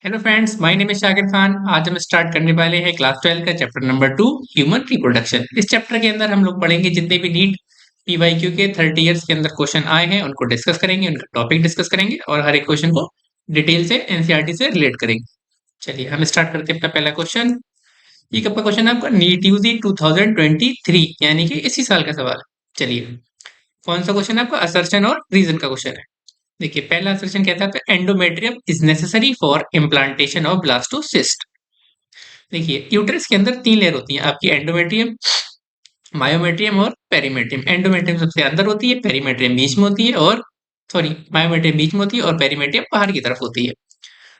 Hello friends, my name is Shakir Khan. आज हम start करने वाले हैं क्लास 12 का चैप्टर नंबर 2, ह्यूमन रिप्रोडक्शन। इस चैप्टर के अंदर हम लोग पढ़ेंगे जितने भी नीट पीवाईक्यू के 30 इयर्स के अंदर क्वेश्चन आए हैं उनको डिस्कस करेंगे, उनका टॉपिक डिस्कस करेंगे और हर एक क्वेश्चन को डिटेल से एनसीईआरटी से रिलेट करेंगे। चलिए हम स्टार्ट करते हैं अपना पहला क्वेश्चन। ये कब का क्वेश्चन है आपका? नीट यूजी 2023 यानी कि इसी साल का सवाल है। चलिए, कौन सा क्वेश्चन है आपका? असर्शन और रीजन का क्वेश्चन है। देखिए, पहला क्वेश्चन कहता है endometrium is necessary for implantation of blastocyst. देखिए, यूट्रस के अंदर तीन लेयर होती हैं आपकी: एंडोमेट्रियम, मायोमेट्रियम और पेरीमेट्रियम। एंडोमेट्रियम सबसे अंदर होती है, पेरीमेट्रियम बीच में होती है, और सॉरी, मायोमेट्रियम बीच में होती है और पेरीमेट्रियम बाहर की तरफ होती है।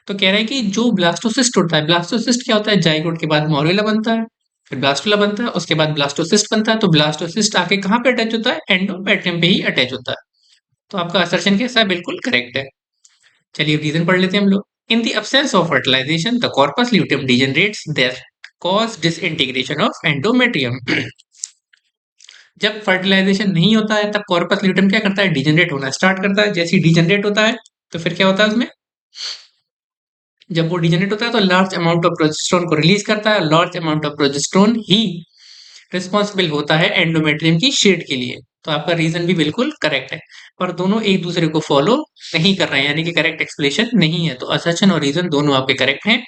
तो कह रहे हैं कि जो ब्लास्टोसिस्ट होता है, ब्लास्टोसिस्ट क्या होता है? जाइगोट के बाद मोरुला बनता है, फिर ब्लास्टुला बनता है, उसके बाद ब्लास्टोसिस्ट बनता है। तो ब्लास्टोसिस्ट आके कहाँ पे अटैच होता है? एंडोमेट्रियम पे ही अटैच होता है। तो आपका असर्शन कैसा है? बिल्कुल करेक्ट है। चलिए रीजन पढ़ लेते हैं हम लोग। In the absence of fertilization, the corpus luteum degenerates that cause disintegration of endometrium. जब फर्टिलाइजेशन नहीं होता है तब कॉर्पस ल्यूटेम क्या करता है? डिजेनरेट होना स्टार्ट करता है। जैसे ही डिजेनरेट होता है तो फिर क्या होता है उसमें? जब वो डिजेनरेट होता है तो लार्ज अमाउंट ऑफ प्रोजेस्टेरोन को रिलीज करता है। Large amount of progesterone he responsible होता है एंडोमेट्रियम की शेड के लिए। तो आपका रीजन भी बिल्कुल करेक्ट है, पर दोनों एक दूसरे को फॉलो नहीं कर रहे हैं, यानी कि करेक्ट एक्सप्लेनेशन नहीं है। तो असर्शन और रीजन दोनों आपके करेक्ट हैं,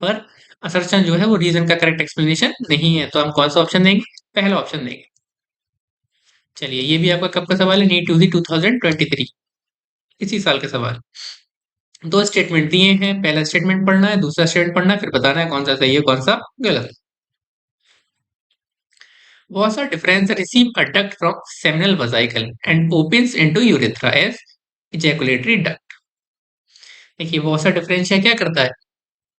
पर असर्शन जो है वो रीजन का करेक्ट एक्सप्लेनेशन नहीं है। तो हम कौन सा ऑप्शन देंगे? पहला ऑप्शन देंगे। चलिए, ये भी आपका कब का सवाल है? नीट यूजी 2023, इसी साल का सवाल। दो स्टेटमेंट दिए हैं, पहला स्टेटमेंट पढ़ना है, दूसरा स्टेटमेंट पढ़ना है, फिर बताना है कौन सा सही है कौन सा गलत। Vasa differens receive a duct from seminal vesicle and opens into urethra as ejaculatory duct. देखिए, वॉसा डिफरेंशिया क्या करता है?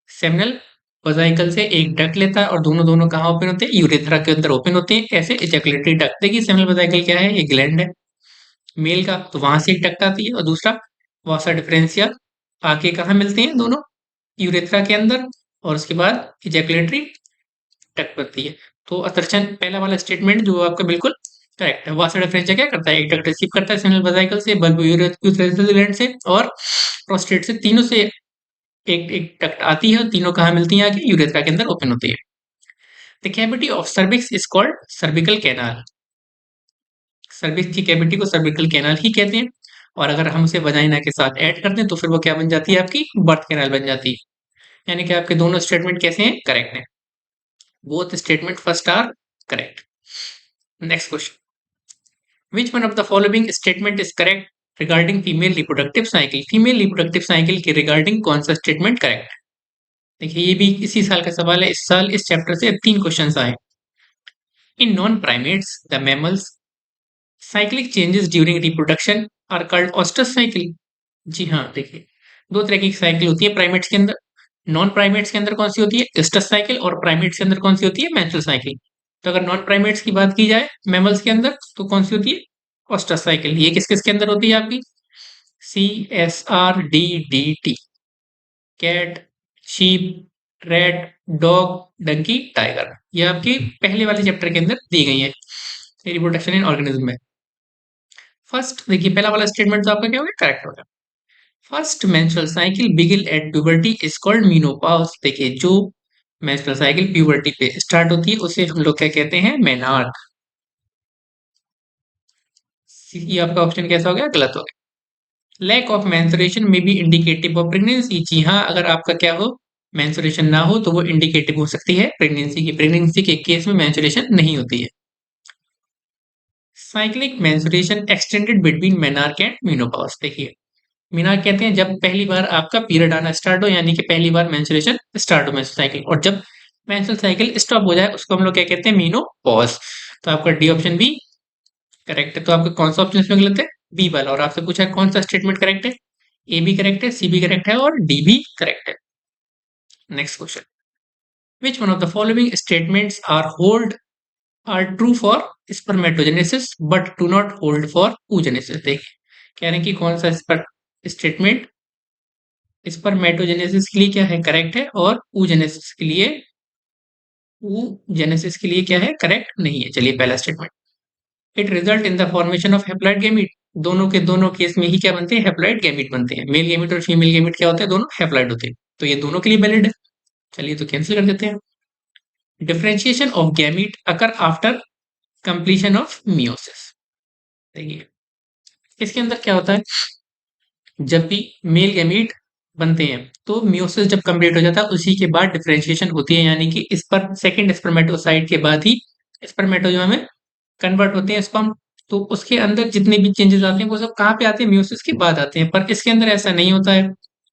सेमिनल वजाइकल से एक डक्ट लेता है और दोनों दोनों कहाँ ओपन होते हैं? यूरेथ्रा के अंदर ओपन होते हैं। ऐसे इजैकुलेटरी डक्ट। देखिए, सेमिनल वजाइकल क्या है? ये ग्लैंड है मेल का, तो वहां से एक डक्ट आती है, और दूसरा वॉसा डिफरेंशिया आके कहाँ मिलते हैं दोनों? यूरेथ्रा के अंदर, और उसके बाद इजैकुलेटरी डक्ट बनती है। तो अतर्चन पहला वाला स्टेटमेंट जो आपका बिल्कुल करेक्ट है। वासा डिफरेंशिया क्या करता है? एक डक्ट रिसीव करता है सेमिनल वेसिकल से, बल्ब यूरेथ्रल ग्लैंड से और प्रोस्टेट से, तीनों से एक एक डक्ट आती है, और तीनों कहाँ मिलती हैं? आगे यूरेथ्रा के अंदर ओपन होती है। The cavity of cervix is called cervical canal. Cervix की कैविटी को सर्विकल कैनाल ही कहते हैं, और अगर हम उसे वजाइना के साथ ऐड कर दें तो फिर वो क्या बन जाती है? आपकी बर्थ कैनाल बन जाती है। यानी कि आपके दोनों स्टेटमेंट कैसे हैं? करेक्ट हैं। Both statement first are correct. Next question, which one of the following statement is correct regarding female reproductive cycle? Female reproductive cycle के रिगार्डिंग कौन सा स्टेटमेंट करेक्ट है? देखिए, ये भी इसी साल का सवाल है। इस साल इस चैप्टर से 3 क्वेश्चंस आए। In non primates the mammals cyclic changes during reproduction are called oestrus cycle. जी हाँ, देखिए, दो तरह की साइकिल होती है प्राइमेट्स के अंदर। नॉन प्राइमेट्स के अंदर कौन सी होती है? एस्टस साइकिल। और प्राइमेट्स के अंदर कौन सी होती है? Menstrual cycle. तो अगर नॉन प्राइमेट्स की बात की जाए मैमल्स के अंदर, तो कौन सी होती है? Oestrous cycle. ये किस किस के अंदर होती है आपकी? CSRDDT: cat, sheep, rat, dog, donkey, tiger. ये आपकी पहले वाले चैप्टर के अंदर दी गई है रिप्रोडक्शन इन ऑर्गेनिज्म में। फर्स्ट देखिए, पहला वाला स्टेटमेंट तो आपका क्या होगा? करेक्ट होगा। First menstrual cycle begin at puberty is called menopause. देखिए, जो मेंस्ट्रुअल साइकिल प्यूबर्टी पे स्टार्ट होती है उसे हम लोग क्या कहते हैं? मेनार्क। ये आपका ऑप्शन कैसा हो गया? गलत हो गया। लैक ऑफ मेंस्ट्रुएशन में बी इंडिकेटिव ऑफ प्रेगनेंसी। जी हाँ, अगर आपका क्या हो, मेंस्ट्रुएशन ना हो तो वो इंडिकेटिव हो सकती है प्रेगनेंसी की। प्रेगनेंसी के केस में मेंस्ट्रुएशन नहीं होती है। Cyclic menstruation extended between menarche and menopause. देखिए, मीनार कहते हैं जब पहली बार आपका पीरियड आना स्टार्ट हो, यानी कि पहली बार मेंस्ट्रुएशन स्टार्ट हो, मेंस्ट्रुअल साइकिल, और जब मेंस्ट्रुअल साइकिल स्टॉप हो जाए उसको हम लोग क्या कहते हैं? मीनोपॉज। तो आपका डी ऑप्शन बी करेक्ट है। तो आपका कौन सा ऑप्शन इसमें गलत है? बी वाला। और आपसे पूछा है कौन सा स्टेटमेंट करेक्ट है? ए भी करेक्ट है, सी भी करेक्ट है और डी भी करेक्ट है। Next question, which one of the following statements are true for spermatogenesis but do not hold for oogenesis? देखिए, कह रहे हैं कि कौन सा स्टेटमेंट स्पर्मेटोजेनेसिस के लिए क्या है? करेक्ट है, और oogenesis के लिए क्या है? करेक्ट नहीं है। चलिए, पहला statement, it result in the formation of haploid gamete. दोनों के दोनों केस में ही क्या बनते हैं? हैप्लॉइड गैमीट बनते हैं। मेल गैमीट और फीमेल गैमीट क्या होते हैं? दोनों हैप्लॉइड होते हैं। तो ये दोनों के लिए वैलिड है। चलिए तो कैंसिल कर देते हैं। Differentiation of gamete occur after completion of meiosis. देखिए इसके अंदर क्या होता है, जब भी मेल गैमीट बनते हैं तो मियोसिस जब कंप्लीट हो जाता है उसी के बाद डिफरेंशिएशन होती है, यानी कि इस पर सेकेंड स्पर्मेटोसाइट के बाद ही स्पर्मेटोजोआ में कन्वर्ट होते हैं स्पर्म। तो उसके अंदर जितने भी चेंजेस आते हैं वो सब कहाँ पे आते हैं, मियोसिस के बाद आते हैं। पर इसके अंदर ऐसा नहीं होता है,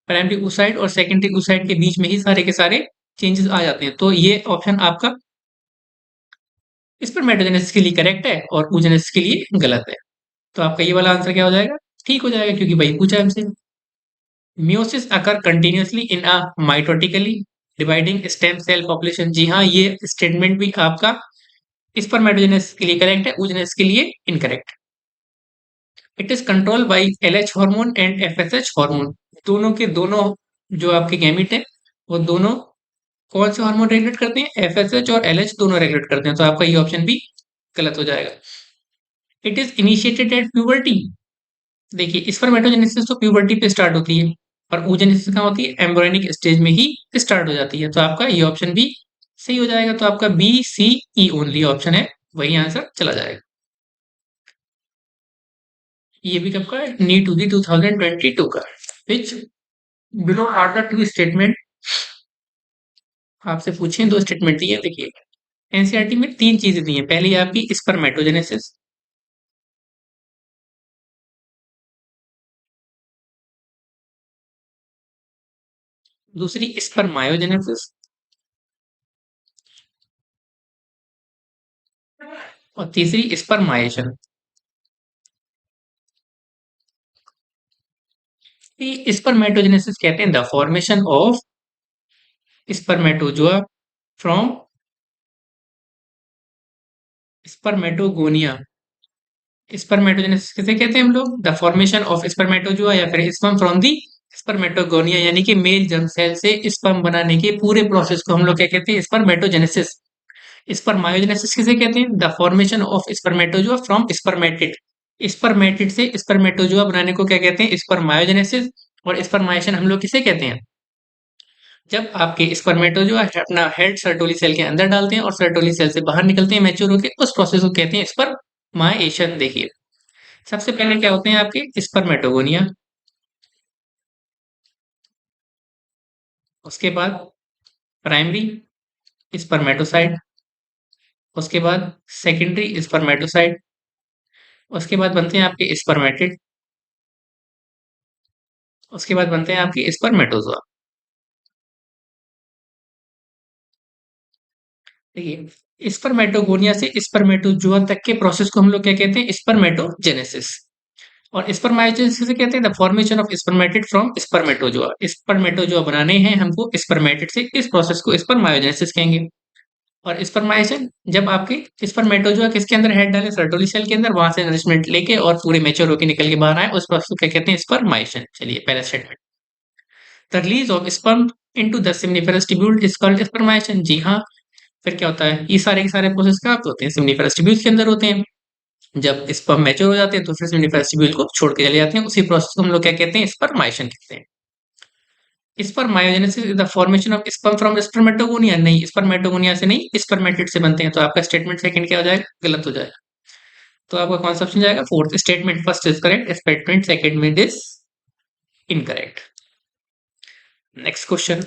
प्राइमरी oocyte और सेकेंडरी oocyte के बीच में ही सारे के सारे चेंजेस आ जाते हैं। तो ये ऑप्शन आपका स्पर्मेटोजेनेसिस के लिए करेक्ट है और oogenesis के लिए गलत है। तो आपका ये वाला आंसर क्या हो जाएगा, ठीक हो जाएगा, क्योंकि वही पूछा है हमसे। Meiosis occur continuously in a mitotically dividing stem cell population। जी हाँ, ये स्टेटमेंट भी आपका स्पर्मेटोजेनेसिस के लिए करेक्ट है, oogenesis के लिए incorrect. It is control by LH hormone and FSH hormone. दोनों के दोनों जो आपके गैमीट है वो दोनों कौन से हार्मोन रेगुलेट करते हैं, एफएसएच और एलएच दोनों रेगुलेट करते हैं। तो आपका ये ऑप्शन भी गलत हो जाएगा। It is initiated at puberty. देखिए स्पर्मेटोजेनेसिस तो प्यूबर्टी पे स्टार्ट होती है और oogenesis कहाँ होती है, एम्ब्रियोनिक स्टेज में ही स्टार्ट हो जाती है। तो आपका ये ऑप्शन भी सही हो जाएगा। तो आपका B C E only option है, वही आंसर चला जाएगा। ये भी कब का है, नीट टू दी 2022 का। Which below are the two statement, आपसे पूछे दो स्टेटमेंट दिए। देखिए एनसीईआरटी में तीन चीजें दी हैं, पहली आपकी स्पर्मेटोजेनेसिस, दूसरी स्पर्मायोजेनेसिस और तीसरी स्पर्माइजेशन। स्पर्मेटोजेनेसिस कहते हैं the formation of spermatozoa from spermatogonia. Spermatogenesis किसे कहते हैं हम लोग, द फॉर्मेशन ऑफ स्पर्मेटोजोआ या फिर स्पर्म फ्रॉम दी स्पर्मेटोगोनिया, यानी कि मेल जर्म सेल से स्पर्म बनाने के पूरे प्रोसेस को हम लोग क्या कहते हैं, स्पर्मेटोजेनेसिस। स्पर्मायोजेनेसिस किसे कहते हैं, the formation of spermatozoa from spermatid. Spermatid से स्पर्मेटोजोआ बनाने को क्या कहते हैं, स्पर्मायोजेनेसिस। और स्पर्माइजेशन हम लोग किसे कहते हैं, जब आपके स्पर्मेटोजोआ अपना हेड सर्टोली सेल के अंदर डालते हैं और सर्टोली सेल से बाहर निकलते हैं मैच्योर होकर, उस प्रोसेस को कहते हैं स्पर्माइजेशन। देखिए सबसे पहले क्या होते हैं आपके स्पर्मेटोगोनिया, उसके बाद प्राइमरी स्पर्मेटोसाइट, उसके बाद सेकेंडरी स्पर्मेटोसाइट, उसके बाद बनते हैं आपके स्पर्मेटिड, उसके बाद बनते हैं आपके स्पर्मेटोजोआ। देखिए स्पर्मेटोगोनिया से स्पर्मेटोजोआ तक के प्रोसेस को हम लोग क्या कहते हैं, स्पर्मेटोजेनेसिस। और स्पर्माइजेनेसिस से कहते हैं the formation of spermatid from spermatozoa. Spermatozoa बनाने हैं हमको स्पर्मेटिड से, इस प्रोसेस को स्पर्मायोजेनेसिस कहेंगे। और स्पर्माइजेशन जब आपके स्पर्मेटोजोआ किसके अंदर हेड डाले, सर्टोली सेल के अंदर, वहां से नरिशमेंट लेके और पूरे मैच्योर होकर निकल के बाहर आए, उस प्रोसेस को क्या कहते हैं, स्पर्माइजेशन। चलिए पहला statement, the release of sperm into the seminiferous tubule is called spermiation. जी हाँ, फिर क्या होता है, ये सारे के सारे प्रोसेस कहाँ पे होते हैं, सेमिनिफेरस ट्यूब्यूल के अंदर होते हैं। जब स्पर्म मैच्योर हो जाते हैं तो फिर सेमिनिफेरस ट्यूब्यूल को छोड़ के चले जाते हैं, उसी प्रोसेस को हम लोग क्या कहते हैं, स्पर्माइजेशन कहते हैं। Spermiogenesis is the formation of sperm from spermatogonia. नहीं, स्पर्मेटोगोनिया से नहीं, स्पर्मेटिड से बनते हैं। तो आपका स्टेटमेंट सेकंड क्या हो जाएगा, गलत हो जाएगा। तो आपका कौन सा ऑप्शन जाएगा, fourth. Statement first is correct, statement second में इज इनकरेक्ट। नेक्स्ट क्वेश्चन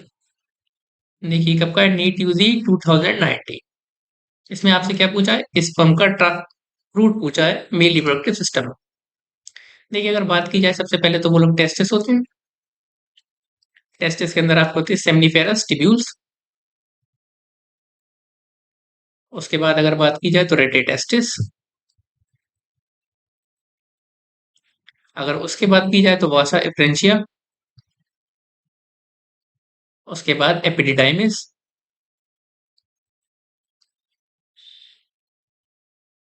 देखिए कब का है, नीट यूजी 2019। इसमें आपसे क्या पूछा है, स्पर्म का रूट पूछा है मेल रिप्रोडक्टिव सिस्टम। देखिए अगर बात की जाए सबसे पहले तो वो लोग टेस्टिस होते हैं। टेस्टिस के अंदर आपको होती है सेमनीफेरस टिब्यूल्स। उसके बाद अगर बात की जाए तो रेटे टेस्टिस। अगर उसके बाद की जाए तो वासा एफ्रेंशिया। उसके बाद एपिडिडाइमिस।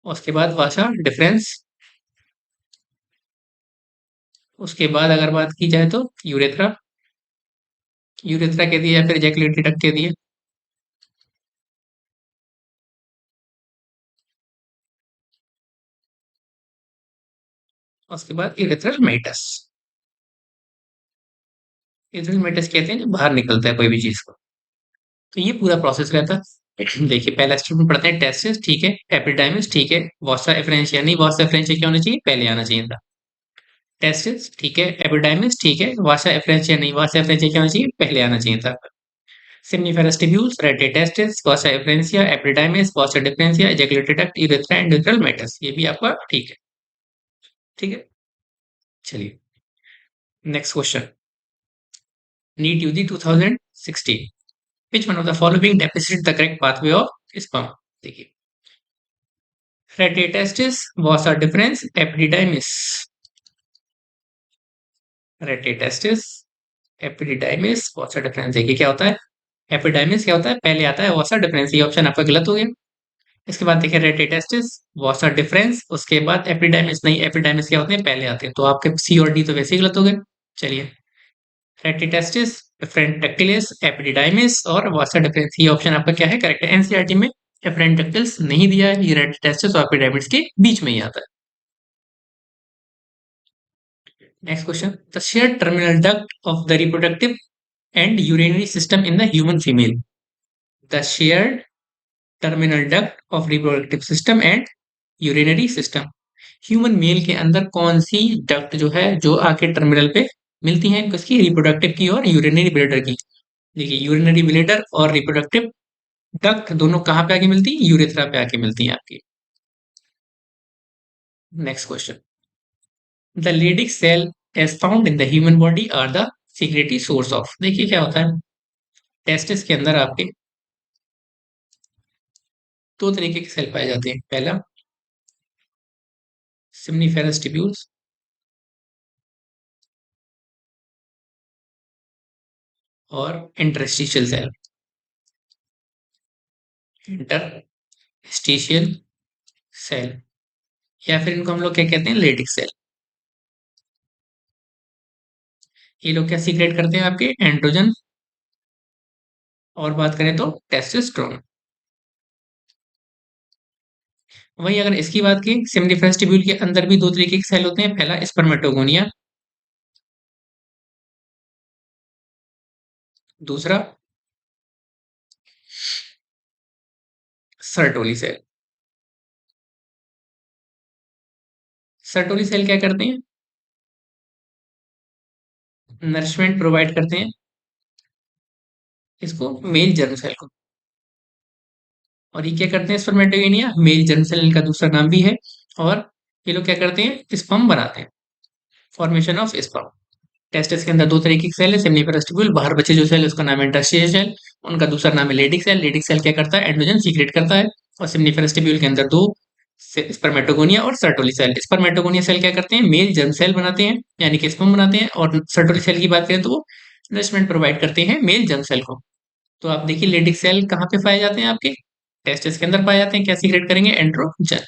उसके बाद वासा डिफरेंस। उसके बाद अगर बात की जाए तो यूरेथ्रा। यूरेथ्रा कह दिया या फिर एजैकुलेटरी डक्ट कह दिया। उसके बाद यूरेथ्रल मेटस। इथेनोमेटस कहते हैं जो बाहर निकलता है कोई भी चीज को। तो ये पूरा प्रोसेस रहता है। देखिए पहला स्टेप में पढ़ते हैं टेस्टिस, ठीक है, एपिडाइमिस, ठीक है, वॉसा एफरेंशिया, नहीं वॉसा एफरेंशिया क्या होना चाहिए, पहले आना चाहिए था। टेस्टिस ठीक है, एपिडाइमिस ठीक है, वासा एफरेंशिया नहीं, वासा एफरेंशिया क्या होना चाहिए, पहले आना चाहिए था। Seminiferous tubules, rete testis, vasa efferentia, epididymis, vasa deferentia, ejaculated duct, urethra, endothelial meatus, ये भी आपका ठीक है। ठीक है, चलिए next question. NEET UG 2016, which one of the following demonstrates the correct pathway of sperm? देखिए रेटे टेस्टिस, वासा डिफरेंस, एपिडिडाइमिस। रेटे testis, epididymis, वासा difference. देखिए क्या होता है, एपिडाइमिस क्या होता है, पहले आता है, वासा डिफरेंस, ये ऑप्शन आपका गलत हो गया। इसके बाद देखिए रेटे टेस्टिस, वासा डिफरेंस, उसके बाद एपिडाइमिस, नहीं एपिडाइमिस क्या होते हैं, पहले आते हैं, तो आपके सी और डी तो वैसे ही गलत हो गए। चलिए रेटे टेस्टिस, एफ्रेंटक्टिलिस, एपिडिडाइमिस और वासा डिफरेंस, ये ऑप्शन आपका क्या है, करेक्ट है। एनसीईआरटी में एफ्रेंटक्टिल्स नहीं दिया है, ये रेटे टेस्टिस और एपिडाइमिस के बीच में ही आता है। Next question, the share terminal duct of the reproductive and urinary system in the human female. The shared terminal duct of reproductive system and urinary system. Human male के अंदर कौन सी डक्ट जो है जो आके टर्मिनल पे मिलती हैं, किसकी, रिप्रोडक्टिव की और यूरिनरी ब्लेडर की। देखिए यूरिनरी ब्लेडर और रिप्रोडक्टिव डक्ट दोनों कहाँ पे आके मिलती है, यूरेथ्रा पे आके मिलती हैं आपकी। Next question, the Leydig cell as found in the human body are the secretory source of. देखिए क्या होता है, टेस्टिस के अंदर आपके दो तरीके के सेल पाए जाते हैं। पहला सिम्निफेरस टिब्यूल्स और इंटरस्टिशियल सेल। इंटरस्टिशियल सेल या फिर इनको हम लोग क्या कहते हैं, लेडिक सेल। ये लोग क्या सीक्रेट करते हैं, आपके एंड्रोजन और बात करें तो टेस्टोस्टेरोन। वहीं अगर इसकी बात की, सिम्निफेरस टिब्यूल के अंदर भी दो तरीके के सेल होते हैं। पहला स्पर्मेटोगोनिया, दूसरा सर्टोली सेल। सर्टोली सेल क्या करते हैं, नरिशमेंट प्रोवाइड करते हैं इसको, मेल जर्म सेल को। और ये क्या करते हैं, स्पर्मेटोगोनिया मेल जर्म सेल का दूसरा नाम भी है। और ये लोग क्या करते हैं, स्पर्म बनाते हैं, फॉर्मेशन ऑफ स्पर्म। टेस्टिस के अंदर दो तरीके के सेल है, सेमिनिफेरस ट्यूब्यूल, बाहर बचे जो सेल है उसका नाम है इंटरस्टिशियल सेल, उनका दूसरा नाम है लेडिक सेल। लेडिक सेल क्या करता है, एंड्रोजन सीक्रेट करता है। और सेमिनिफेरस ट्यूब्यूल के अंदर दो स्पर्मेटोगोनिया और सर्टोली सेल। स्पर्मेटोगोनिया सेल क्या करते हैं, मेल जर्म सेल बनाते हैं, यानी कि स्पर्म बनाते हैं। और सर्टोली सेल की बात करें तो वो नरिशमेंट प्रोवाइड करते हैं मेल जर्म सेल को। तो आप देखिए लेडिक सेल कहाँ पे पाए जाते हैं, आपके टेस्टिस के अंदर पाए जाते हैं। क्या सीक्रेट करेंगे, androgen.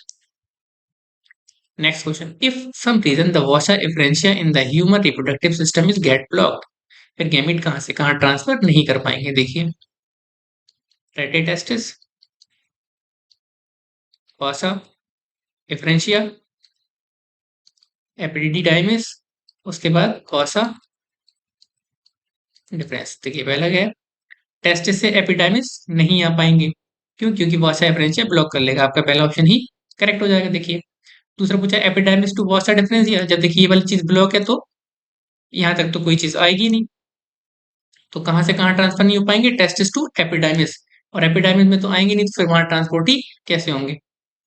Next question. If some reason the washer efferentia in the human reproductive system is get blocked, फिर गैमीट कहाँ से कहाँ ट्रांसफर नहीं कर पाएंगे। देखिए रेटेटेस्टिस, वासा एफरेंशिया, एपिडिडाइमिस, उसके बाद वासा डिफरेंस। देखिए पहला क्या है, टेस्टिस से एपिडाइमिस नहीं आ पाएंगे, क्यों, क्योंकि वासा एफरेंशिया ब्लॉक कर लेगा। आपका पहला ऑप्शन ही करेक्ट हो जाएगा। देखिए दूसरा पूछा एपिडाइमिस टू वासा डिफरेंशिया, जब देखिए ये वाली चीज ब्लॉक है तो यहाँ तक तो कोई चीज आएगी नहीं, तो कहाँ से कहाँ ट्रांसफर नहीं हो पाएंगे, टेस्टिस टू एपिडाइमिस। और एपिडाइमिस में तो आएंगे नहीं, तो फिर वहां ट्रांसपोर्ट ही कैसे होंगे।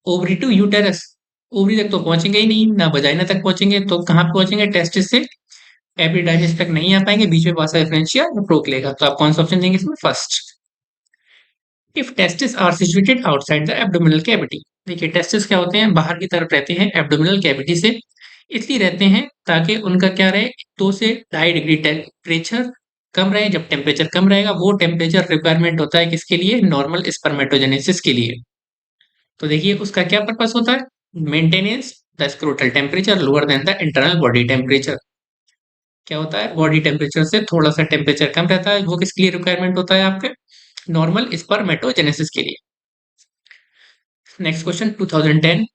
ओवरी टू यूटेरस, ओवरी तक तो पहुंचेंगे ही नहीं, ना वजाइना तक पहुंचेंगे, तो कहाँ पहुंचेंगे, टेस्टिस से एपिडाइमिस तक नहीं आ पाएंगे, बीच में वासा डिफरेंशिया रोक लेगा। तो आप कौन सा ऑप्शन देंगे इसमें, first. If testis are situated outside the abdominal cavity. देखिए टेस्टिस क्या होते हैं, बाहर की तरफ रहते हैं एब्डोमिनल कैविटी से, इसलिए रहते हैं ताकि उनका क्या रहे, 2 से 2.5 डिग्री टेम्परेचर कम रहे। जब टेम्परेचर कम रहेगा, वो टेम्परेचर रिक्वायरमेंट होता है किसके लिए, नॉर्मल स्पर्मेटोजेनेसिस के लिए। तो देखिए उसका क्या पर्पस होता है, maintenance the scrotal temperature lower than the internal body temperature. क्या होता है, बॉडी टेम्परेचर से थोड़ा सा टेम्परेचर कम रहता है, वो किसके लिए रिक्वायरमेंट होता है, आपके नॉर्मल स्पर्मेटोजेनेसिस के लिए। Next question 2010,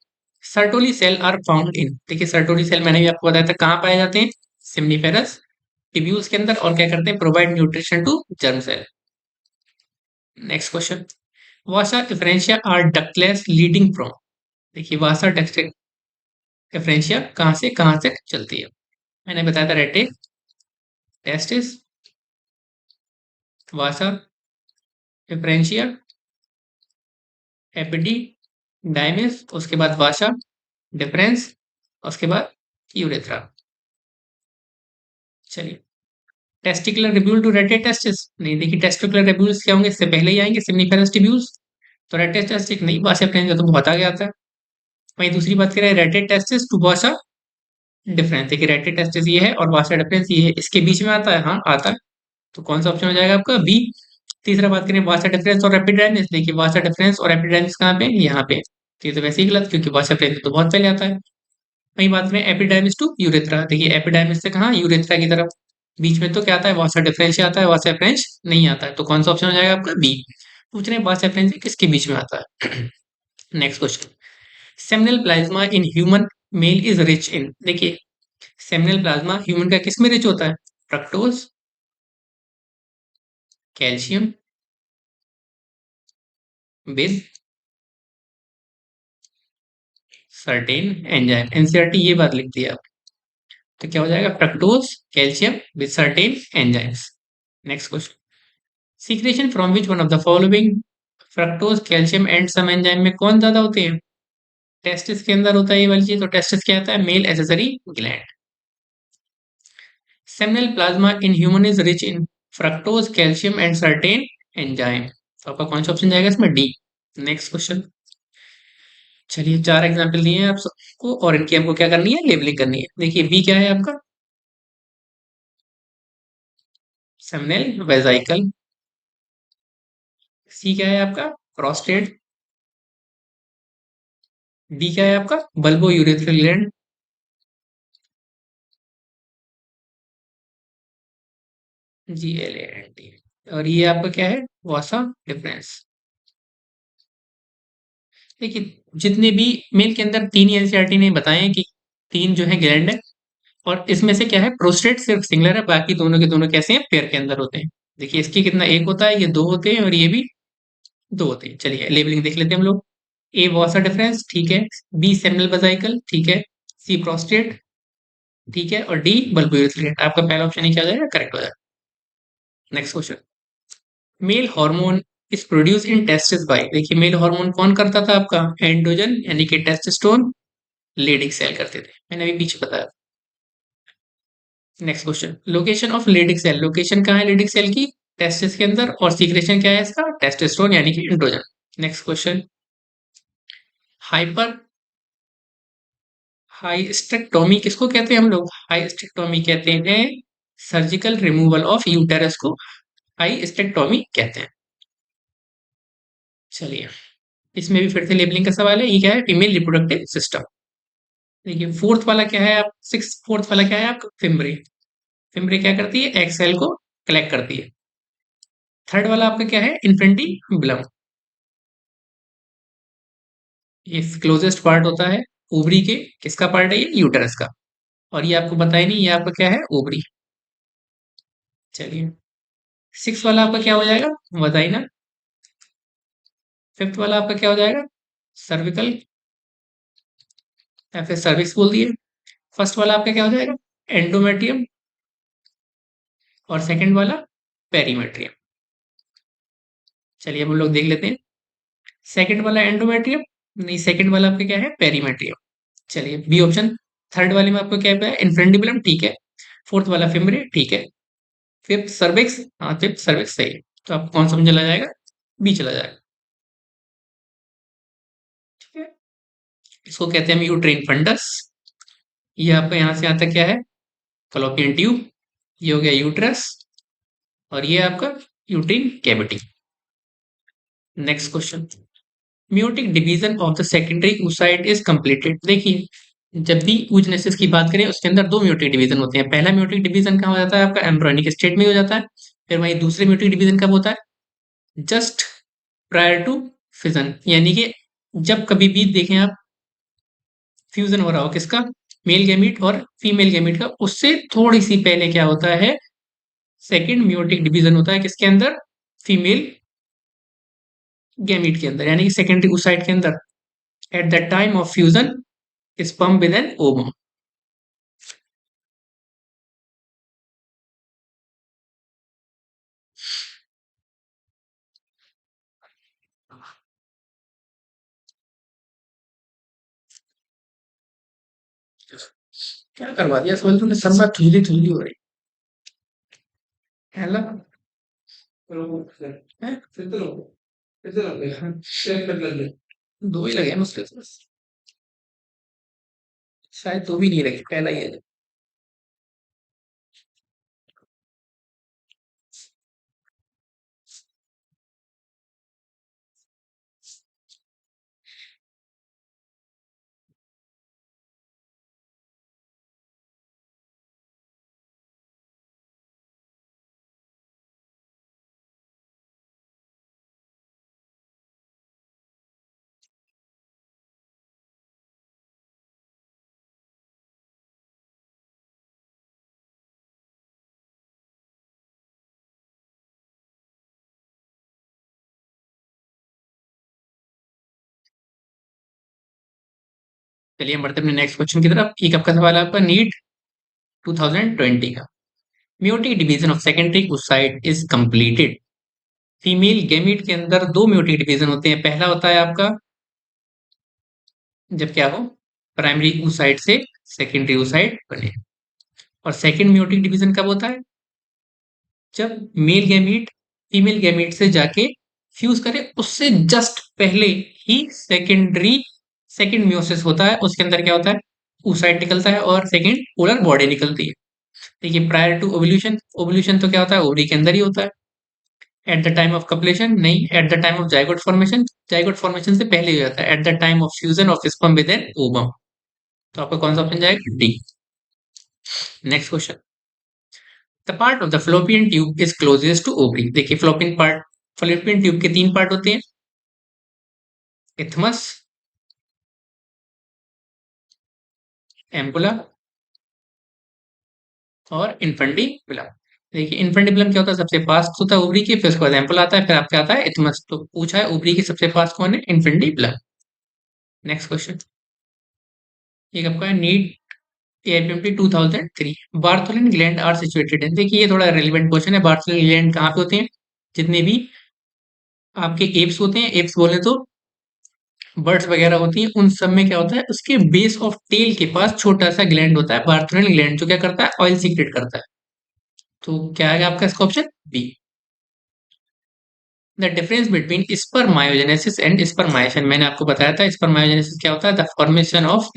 Sertoli cell are found in. देखिए सर्टोली सेल मैंने भी आपको बताया था कहाँ पाए जाते हैं, सिम्निफेरस टिब्यूल्स के अंदर और क्या करते हैं, provide nutrition to germ cell. Next question, vasa deferentia are ductless leading from. देखिए वासा डिफरेंशिया कहाँ से चलती है। मैंने बताया था रेटे टेस्टिस, वासा डिफरेंशिया, एपिडी डायमिस, उसके बाद वाशा डिफरेंस, उसके बाद यूरेथ्रा। चलिए, टेस्टिकुलर रिब्यूल टू रेटे टेस्टिस, नहीं देखिए टेस्टिकुलर रिब्यूल्स क्या होंगे, इससे पहले ही आएंगे सिम्निफेरस टिब्यूल्स। तो रेटे टेस्टिक नहीं, वाशा डिफरेंस तो बहुत आगे आता है। वहीं दूसरी बात करें रेटे टेस्टिस टू वाशा डिफरेंस, देखिए रेटे टेस्टिस ये है और वाशा डिफरेंस ये है, इसके बीच में आता है, हाँ आता है। तो कौन सा ऑप्शन हो जाएगा आपका, बी। तीसरा बात करें वासा डिफरेंस और एपिडाइमिस, देखिए वासा डिफरेंस और एपिडाइमिस कहाँ पे, यहाँ पे। तो ये तो वैसे ही गलत, क्योंकि वासा डिफरेंस तो बहुत पहले आता है। वही बात करें एपिडाइमिस टू यूरेथ्रा, देखिए एपिडाइमिस से कहाँ, यूरेथ्रा की तरफ। बीच में तो क्या आता है, वासा डिफरेंस आता है, वासा डिफरेंस नहीं आता है। तो कौन सा ऑप्शन हो जाएगा आपका, बी। पूछ रहे हैं वासा डिफरेंस किसके बीच में आता है। Next question, seminal plasma in human male is rich in, देखिए सेमिनल प्लाज्मा ह्यूमन का किसमें रिच होता है, fructose, calcium, with certain enzyme. NCERT ये बात लिखती है आप। तो क्या हो जाएगा, fructose calcium with certain enzymes. Next question, secretion from which one of the following, fructose calcium and some enzyme में कौन ज्यादा होते हैं। टेस्टिस के अंदर होता है ये वाली चीज, तो टेस्टिस क्या आता है, male accessory gland. Seminal plasma in human is rich in fructose calcium and certain enzyme. तो आपका कौन सा ऑप्शन जाएगा इसमें, डी। नेक्स्ट क्वेश्चन, चलिए चार एग्जाम्पल दिए हैं आप सबको और इनकी हमको क्या करनी है, लेबलिंग करनी है। देखिए बी क्या है आपका, सेमिनल वेजाइकल। सी क्या है आपका, प्रोस्टेट। डी क्या है आपका, बल्बो यूरेथ्रल ग्लैंड। GLAND। और ये आपका क्या है, वासा डिफरेंस। देखिए जितने भी मेल के अंदर तीन ही एनसीईआरटी ने बताए हैं कि तीन जो है ग्लैंड है, और इसमें से क्या है, प्रोस्टेट सिर्फ सिंगुलर है, बाकी दोनों के दोनों कैसे हैं, पेयर के अंदर होते हैं। देखिए इसकी कितना, एक होता है, ये दो होते हैं, और ये भी दो होते हैं। चलिए लेबलिंग देख लेते हैं हम लोग। ए वासा डिफरेंस, ठीक है। बी सेमिनल वेजाइकल, ठीक है। सी प्रोस्टेट, ठीक है। और डी बल्बो यूरेथ्रल ग्लैंड। आपका पहला ऑप्शन ही क्या हो जाएगा, करेक्ट हो जाएगा। Next question, male hormone is produce in testis by, देखिए मेल हार्मोन कौन करता था आपका, एंड्रोजन यानी कि टेस्टोस्टेरोन, लेडिक सेल करते थे, मैंने अभी पीछे बताया। Next question, location of Leydig cell, location कहाँ है लेडिक सेल की, टेस्टिस के अंदर, और सीक्रेशन क्या है इसका, टेस्टोस्टेरोन यानी कि एंड्रोजन। नेक्स्ट क्वेश्चन, हाइपर हाइस्टेक्टोमी किसको कहते हैं हम लोग, हाइस्टेक्टोमी कहते हैं सर्जिकल रिमूवल ऑफ यूटेरस को हाइस्टेक्टोमी कहते हैं। चलिए इसमें भी फिर से लेबलिंग का सवाल है, ये क्या है, फीमेल रिप्रोडक्टिव सिस्टम। देखिए फोर्थ वाला क्या है, आप सिक्स फोर्थ वाला क्या है आपका, फिम्बरी। फिम्बरी क्या करती है, एक्सेल को कलेक्ट करती है। थर्ड वाला आपका क्या है, इन्फेंटिबुलम, ये क्लोजेस्ट पार्ट होता है ओवरी के, किसका पार्ट है ये, यूटेरस का। और ये आपको बताया नहीं, ये आपका क्या है, ओवरी। चलिए सिक्स वाला आपका क्या हो जाएगा, वजाइना। फिफ्थ वाला आपका क्या हो जाएगा, सर्विकल, या फिर सर्विक्स बोल दिए। फर्स्ट वाला आपका क्या हो जाएगा, एंडोमेट्रियम। और सेकंड वाला पेरीमेट्रियम। चलिए हम लोग देख लेते हैं, सेकंड वाला एंडोमेट्रियम, नहीं सेकंड वाला आपका क्या है, पेरीमेट्रियम। चलिए बी ऑप्शन। थर्ड वाले में आपको क्या है, इन्फ्रेंडिबुलम, ठीक है। फोर्थ वाला फिमरे, ठीक है। फिफ्थ सर्विक्स, हाँ फिफ्थ सर्विक्स सही है। तो आपको कौन सा चला जाएगा, बी चला जाएगा। ठीक है, इसको कहते हैं हम यूट्रेन फंडस। ये आपका यहाँ से आता क्या है, फलोपियन ट्यूब। ये हो गया यूट्रस, और ये आपका uterine cavity. Next question, meiotic division of the secondary oocyte is completed. देखिए जब भी oogenesis की बात करें उसके अंदर दो म्यूटिक डिवीजन होते हैं। पहला म्यूटिक डिवीजन कहाँ हो जाता है आपका, एम्ब्रियोनिक स्टेट में हो जाता है। फिर वही दूसरे म्यूटिक डिवीजन कब होता है, जस्ट प्रायर टू फिजन, यानी कि जब कभी भी देखें आप फ्यूजन हो रहा हो किसका, मेल गैमीट और फीमेल गैमीट का, उससे थोड़ी सी पहले क्या होता है, सेकंड मियोटिक डिवीजन होता है किसके अंदर, फीमेल गैमीट के अंदर, यानी कि सेकेंडरी oocyte के अंदर, eight the time of fusion sperm with an ovum. क्या करवा दिया सोल तुमने, सब बात थुल्ली थुल्ली हो रही है ना। हैं? दो ही लगे हैं मुझसे तो बस। शायद दो भी नहीं लगे, पहला ही है। चलिए हम बढ़ते हैं अपने नेक्स्ट क्वेश्चन की तरफ। एक आपका सवाल है आपका नीट 2020 का। Meiotic division of secondary oocyte is completed. Female gamete के अंदर दो म्योटिक डिवीजन होते हैं। पहला होता है आपका जब क्या हो, प्राइमरी oocyte से सेकेंडरी oocyte बने। और सेकंड म्योटिक डिवीजन कब होता है, जब मेल गैमीट फीमेल गैमीट से जाके फ्यूज करे, उससे जस्ट पहले ही सेकंड म्योसिस होता है। उसके अंदर क्या होता है, oocyte निकलता है और सेकंड पोलर बॉडी निकलती है। देखिए प्रायर टू ओवल्यूशन, ओवल्यूशन तो क्या होता है, ओवरी के अंदर ही होता है। At the time of copulation नहीं, at the time of zygote formation, zygote formation से पहले हो जाता है, at the time of fusion of sperm with an ovum. तो आपका कौन सा ऑप्शन जाएगा, D. Next question, the part of the Fallopian tube is closest to ovary. देखिए फ्लोपियन ट्यूब के तीन पार्ट होते हैं, इथमस, एम्पुला और इन्फंडिबुलम। देखिए इन्फंडिबुलम क्या होता है, सबसे पास होता है ओवरी के, फिर उसके बाद एम्पुला आता है, फिर आपका आता है इथमस। तो पूछा है ओवरी के सबसे पास कौन है, इन्फंडिबुलम। नेक्स्ट क्वेश्चन, एक आपका है NEET AIPMT 2003, Bartholin gland are situated है। देखिए ये थोड़ा रेलिवेंट क्वेश्चन है। बार्थोलिन ग्लैंड कहाँ पे होते हैं, जितने भी आपके एप्स होते हैं, एप्स बोले तो बर्ड्स वगैरह होती हैं, उन सब में क्या होता है, उसके बेस ऑफ टेल के पास छोटा सा ग्लैंड होता है, बार्थोलिन ग्लैंड, जो क्या करता है, ऑयल सीक्रेट करता है। तो क्या आएगा आपका इसका option, B. The difference between spermiogenesis and spermiation, मैंने आपको बताया था स्पर्मायोजेनेसिस क्या होता है, the formation of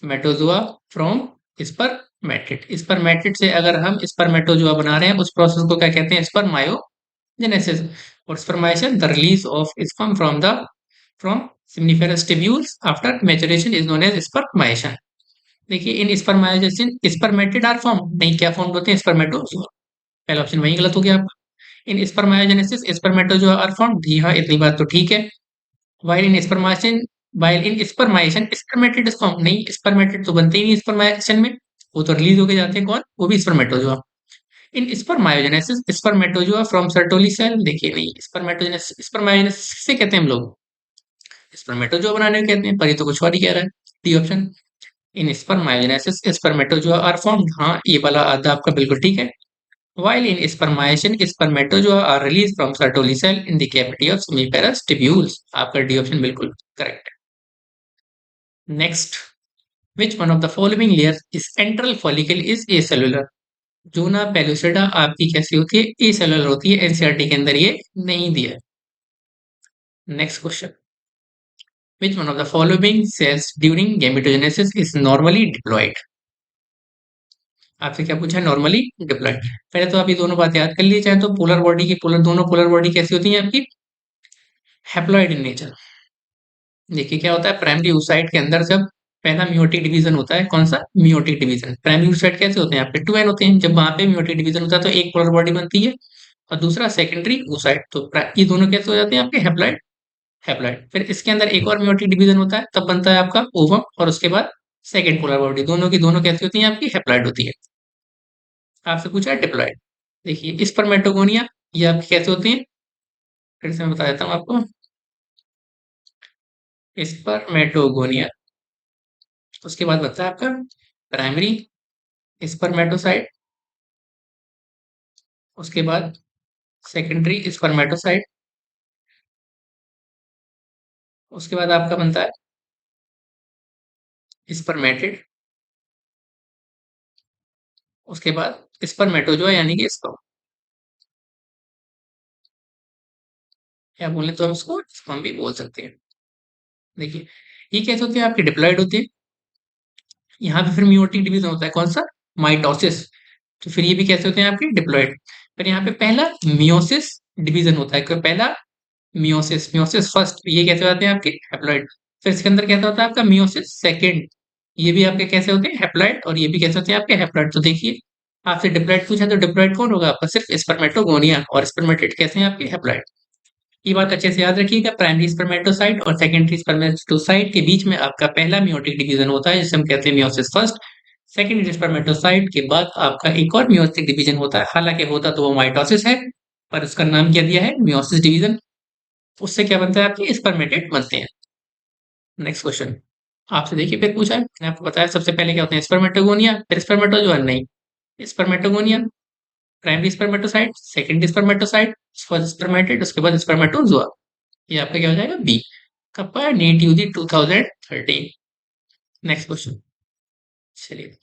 spermatozoa from spermatid. Spermatid से अगर हम स्पर्मेटोजोआ बना रहे हैं, उस प्रोसेस को क्या कहते हैं, स्पर्मायोजेनेसिस। और spermiation the release of sperm from seminiferous tubules after maturation is known as spermiation. देखिए in spermiation spermatid are form, नहीं क्या फॉर्म होते हैं, स्पर्मेटोजोआ। पहला ऑप्शन वही गलत हो गया आपका। In spermiogenesis spermatozoa are formed, जी हाँ इतनी बात तो ठीक है। While in spermiation, while in spermiation spermatid is form, नहीं स्पर्मेटिड तो बनते ही नहीं स्पर्माइजेशन में, वो तो रिलीज होके जाते हैं कौन, वो भी spermatozoa. In spermiogenesis spermatozoa from Sertoli cell, देखिए नहीं स्पर्मेटोजेनेसिस, स्पर्मायोजेनेसिस से कहते हैं हम लोग, स्पर्मेटोजोआ बनाने को कहते हैं, पर ये तो कुछ और ही कह रहा है। D option. In spermiogenesis spermatozoa are formed, हाँ ये वाला आधा आपका बिल्कुल ठीक है। While in spermation, spermatozoa are released from Sertoli cell in the cavity of seminiferous tubules. आपका डी ऑप्शन बिल्कुल करेक्ट है। Next, which one of the following layers is central follicle is acellular? Zona pellucida आपकी कैसी होती है, एसेलुलर होती है, NCERT के अंदर ये नहीं दिया है। Next question, which one of the following cells during gametogenesis is normally diploid? आपसे क्या पूछा है, नॉर्मली डिप्लॉयड। पहले तो आप ये दोनों बात याद कर लीजिए, चाहे तो पोलर बॉडी की दोनों पोलर बॉडी कैसी होती है आपकी, हैप्लॉइड इन नेचर। देखिए क्या होता है, प्राइमरी oocyte के अंदर जब पहला मियोटिक डिवीजन होता है, कौन सा मियोटिक डिवीजन, प्राइमरी oocyte कैसे होते हैं आपके, 2n होते हैं। जब वहां पे मियोटिक डिवीजन होता है तो एक पोलर बॉडी बनती है और दूसरा सेकेंडरी oocyte, तो ये दोनों कैसे हो जाते हैं आपके, हैप्लॉइड हैप्लॉइड। फिर इसके अंदर एक और मेयोटिक डिवीजन होता है, तब बनता है आपका ओवम, और उसके बाद सेकंड पोलर बॉडी। दोनों की दोनों कैसी होती हैं आपकी? हैप्लॉइड होती है। आपसे पूछा है डिप्लॉइड। देखिए स्पर्मेटोगोनिया, ये आपकी कैसे होती है, फिर से मैं बता देता हूँ आपको। स्पर्मेटोगोनिया, उसके बाद बनता है आपका प्राइमरी स्पर्मेटोसाइट, उसके बाद सेकेंडरी स्पर्मेटोसाइट, उसके बाद आपका बनता है स्पर्मेटिड, उसके बाद स्पर्मेटोजोआ यानी कि स्पर्म, या बोले तो हम इसको स्पर्म भी बोल सकते हैं। देखिए ये कैसे होते हैं आपके? डिप्लॉइड होते हैं। यहाँ पे फिर मियोटिक डिवीजन होता है, कौन सा? माइटोसिस। तो फिर ये भी कैसे होते हैं आपके? डिप्लॉइड। फिर यहाँ पे पहला मियोसिस डिवीजन होता है, पहला मियोसिस, मियोसिस फर्स्ट, ये कैसे होते हैं आपके? हैप्लॉइड। फिर इसके अंदर कैसा होता है आपका? मियोसिस सेकंड, ये भी आपके कैसे होते हैं? हैप्लॉइड। और ये भी कैसे होते हैं आपके? हैप्लॉइड। तो देखिए आपसे डिप्लॉइड पूछा तो डिप्लॉइड कौन होगा आपका? सिर्फ स्पर्मेटोगोनिया, और स्पर्मेटिड कैसे हैं आपके? हैप्लॉइड। ये बात अच्छे से याद रखिएगा, प्राइमरी स्पर्मेटोसाइट और सेकेंडरी स्पर्मेटोसाइट के बीच में आपका पहला मियोटिक डिवीजन होता है, जिसे हम कहते हैं मियोसिस फर्स्ट। सेकेंडरी स्पर्मेटोसाइट के बाद आपका एक और मियोटिक डिवीजन होता है, हालांकि होता तो वो माइटोसिस है, पर उसका नाम क्या दिया है? Meiosis division. उससे क्या बनता है? आपके स्पर्मेटेड बनते हैं। नेक्स्ट क्वेश्चन आपसे देखिए फिर पूछा है, मैंने आपको बताया सबसे पहले क्या होते हैं? स्पर्मेटोगोनिया, फिर स्पर्मेटोजोआ नहीं, spermatogonia, primary spermatocyte, secondary spermatocyte, first spermatid, उसके बाद स्पर्मेटोजोआ। ये आपका क्या हो जाएगा? बी। कब का? NEET UG 2013। नेक्स्ट क्वेश्चन, चलिए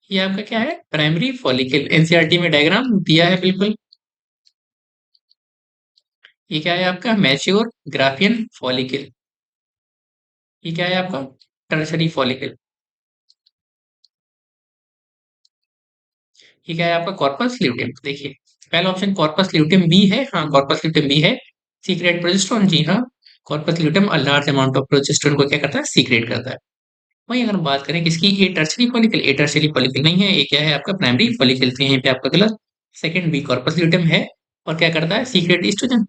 ये आपका क्या है? प्राइमरी फॉलिकल, एनसीईआरटी में डायग्राम दिया है बिल्कुल। ये क्या है आपका? Mature Graafian follicle. ये क्या है आपका? Tertiary follicle. ये क्या है आपका? Corpus luteum. देखिए पहला ऑप्शन कॉर्पस ल्यूटेम बी है, हाँ कॉर्पस ल्यूटेम बी है। सीक्रेट प्रोजेस्टेरोन, जी हाँ, corpus luteum a large amount of progesterone को क्या करता है? सीक्रेट करता है। वहीं अगर हम बात करें किसकी? ए टर्शरी फॉलिकल, ए टर्शरी फॉलिकल नहीं है, ये क्या है आपका? Primary follicle. तो यहीं पे आपका गलत। सेकंड बी कॉर्पस ल्यूटेम है, और क्या करता है? Secrete oestrogen.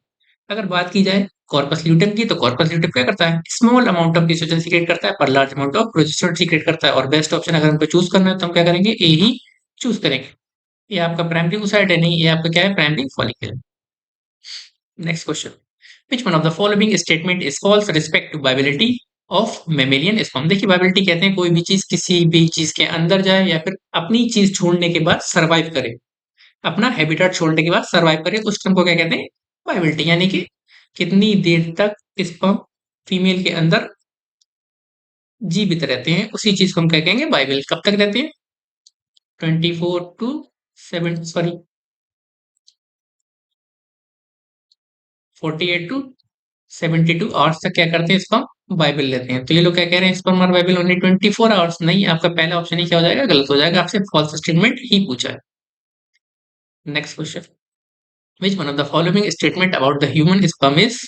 अगर बात की जाए कॉर्पस ल्यूटेम की, तो कॉर्पस ल्यूटेम क्या करता है? Small amount of oestrogen secrete करता है, पर large amount of progesterone secrete करता है। और बेस्ट ऑप्शन अगर हमको चूज करना है तो हम क्या करेंगे? ए ही चूज करेंगे। ये आपका प्राइमरी oocyte है, नहीं, ये आपका क्या है? Primary follicle. Next question, which one of the following statement is false respect to viability of mammalian sperm? देखिए viability कहते हैं कोई भी चीज किसी भी चीज के अंदर जाए या फिर अपनी चीज छोड़ने के बाद सरवाइव करे, अपना हैबिटेट छोड़ने के बाद सरवाइव करे, उस टर्म को क्या कहते हैं? वाइबिलिटी। यानी कि कितनी देर तक स्पर्म फीमेल के अंदर जीवित रहते हैं, उसी चीज को हम क्या कहेंगे? वाइबल। कब तक रहते हैं? 48 टू 72 आवर्स तक क्या करते हैं? स्पर्म बाइबल लेते हैं। तो ये लोग क्या कह रहे हैं? स्पर्म और बाइबल ओनली 24 आवर्स। नहीं, आपका पहला ऑप्शन ही क्या हो जाएगा? गलत हो जाएगा, आपसे फॉल्स स्टेटमेंट ही पूछा है। Next question, which one of the following statement about the human sperm is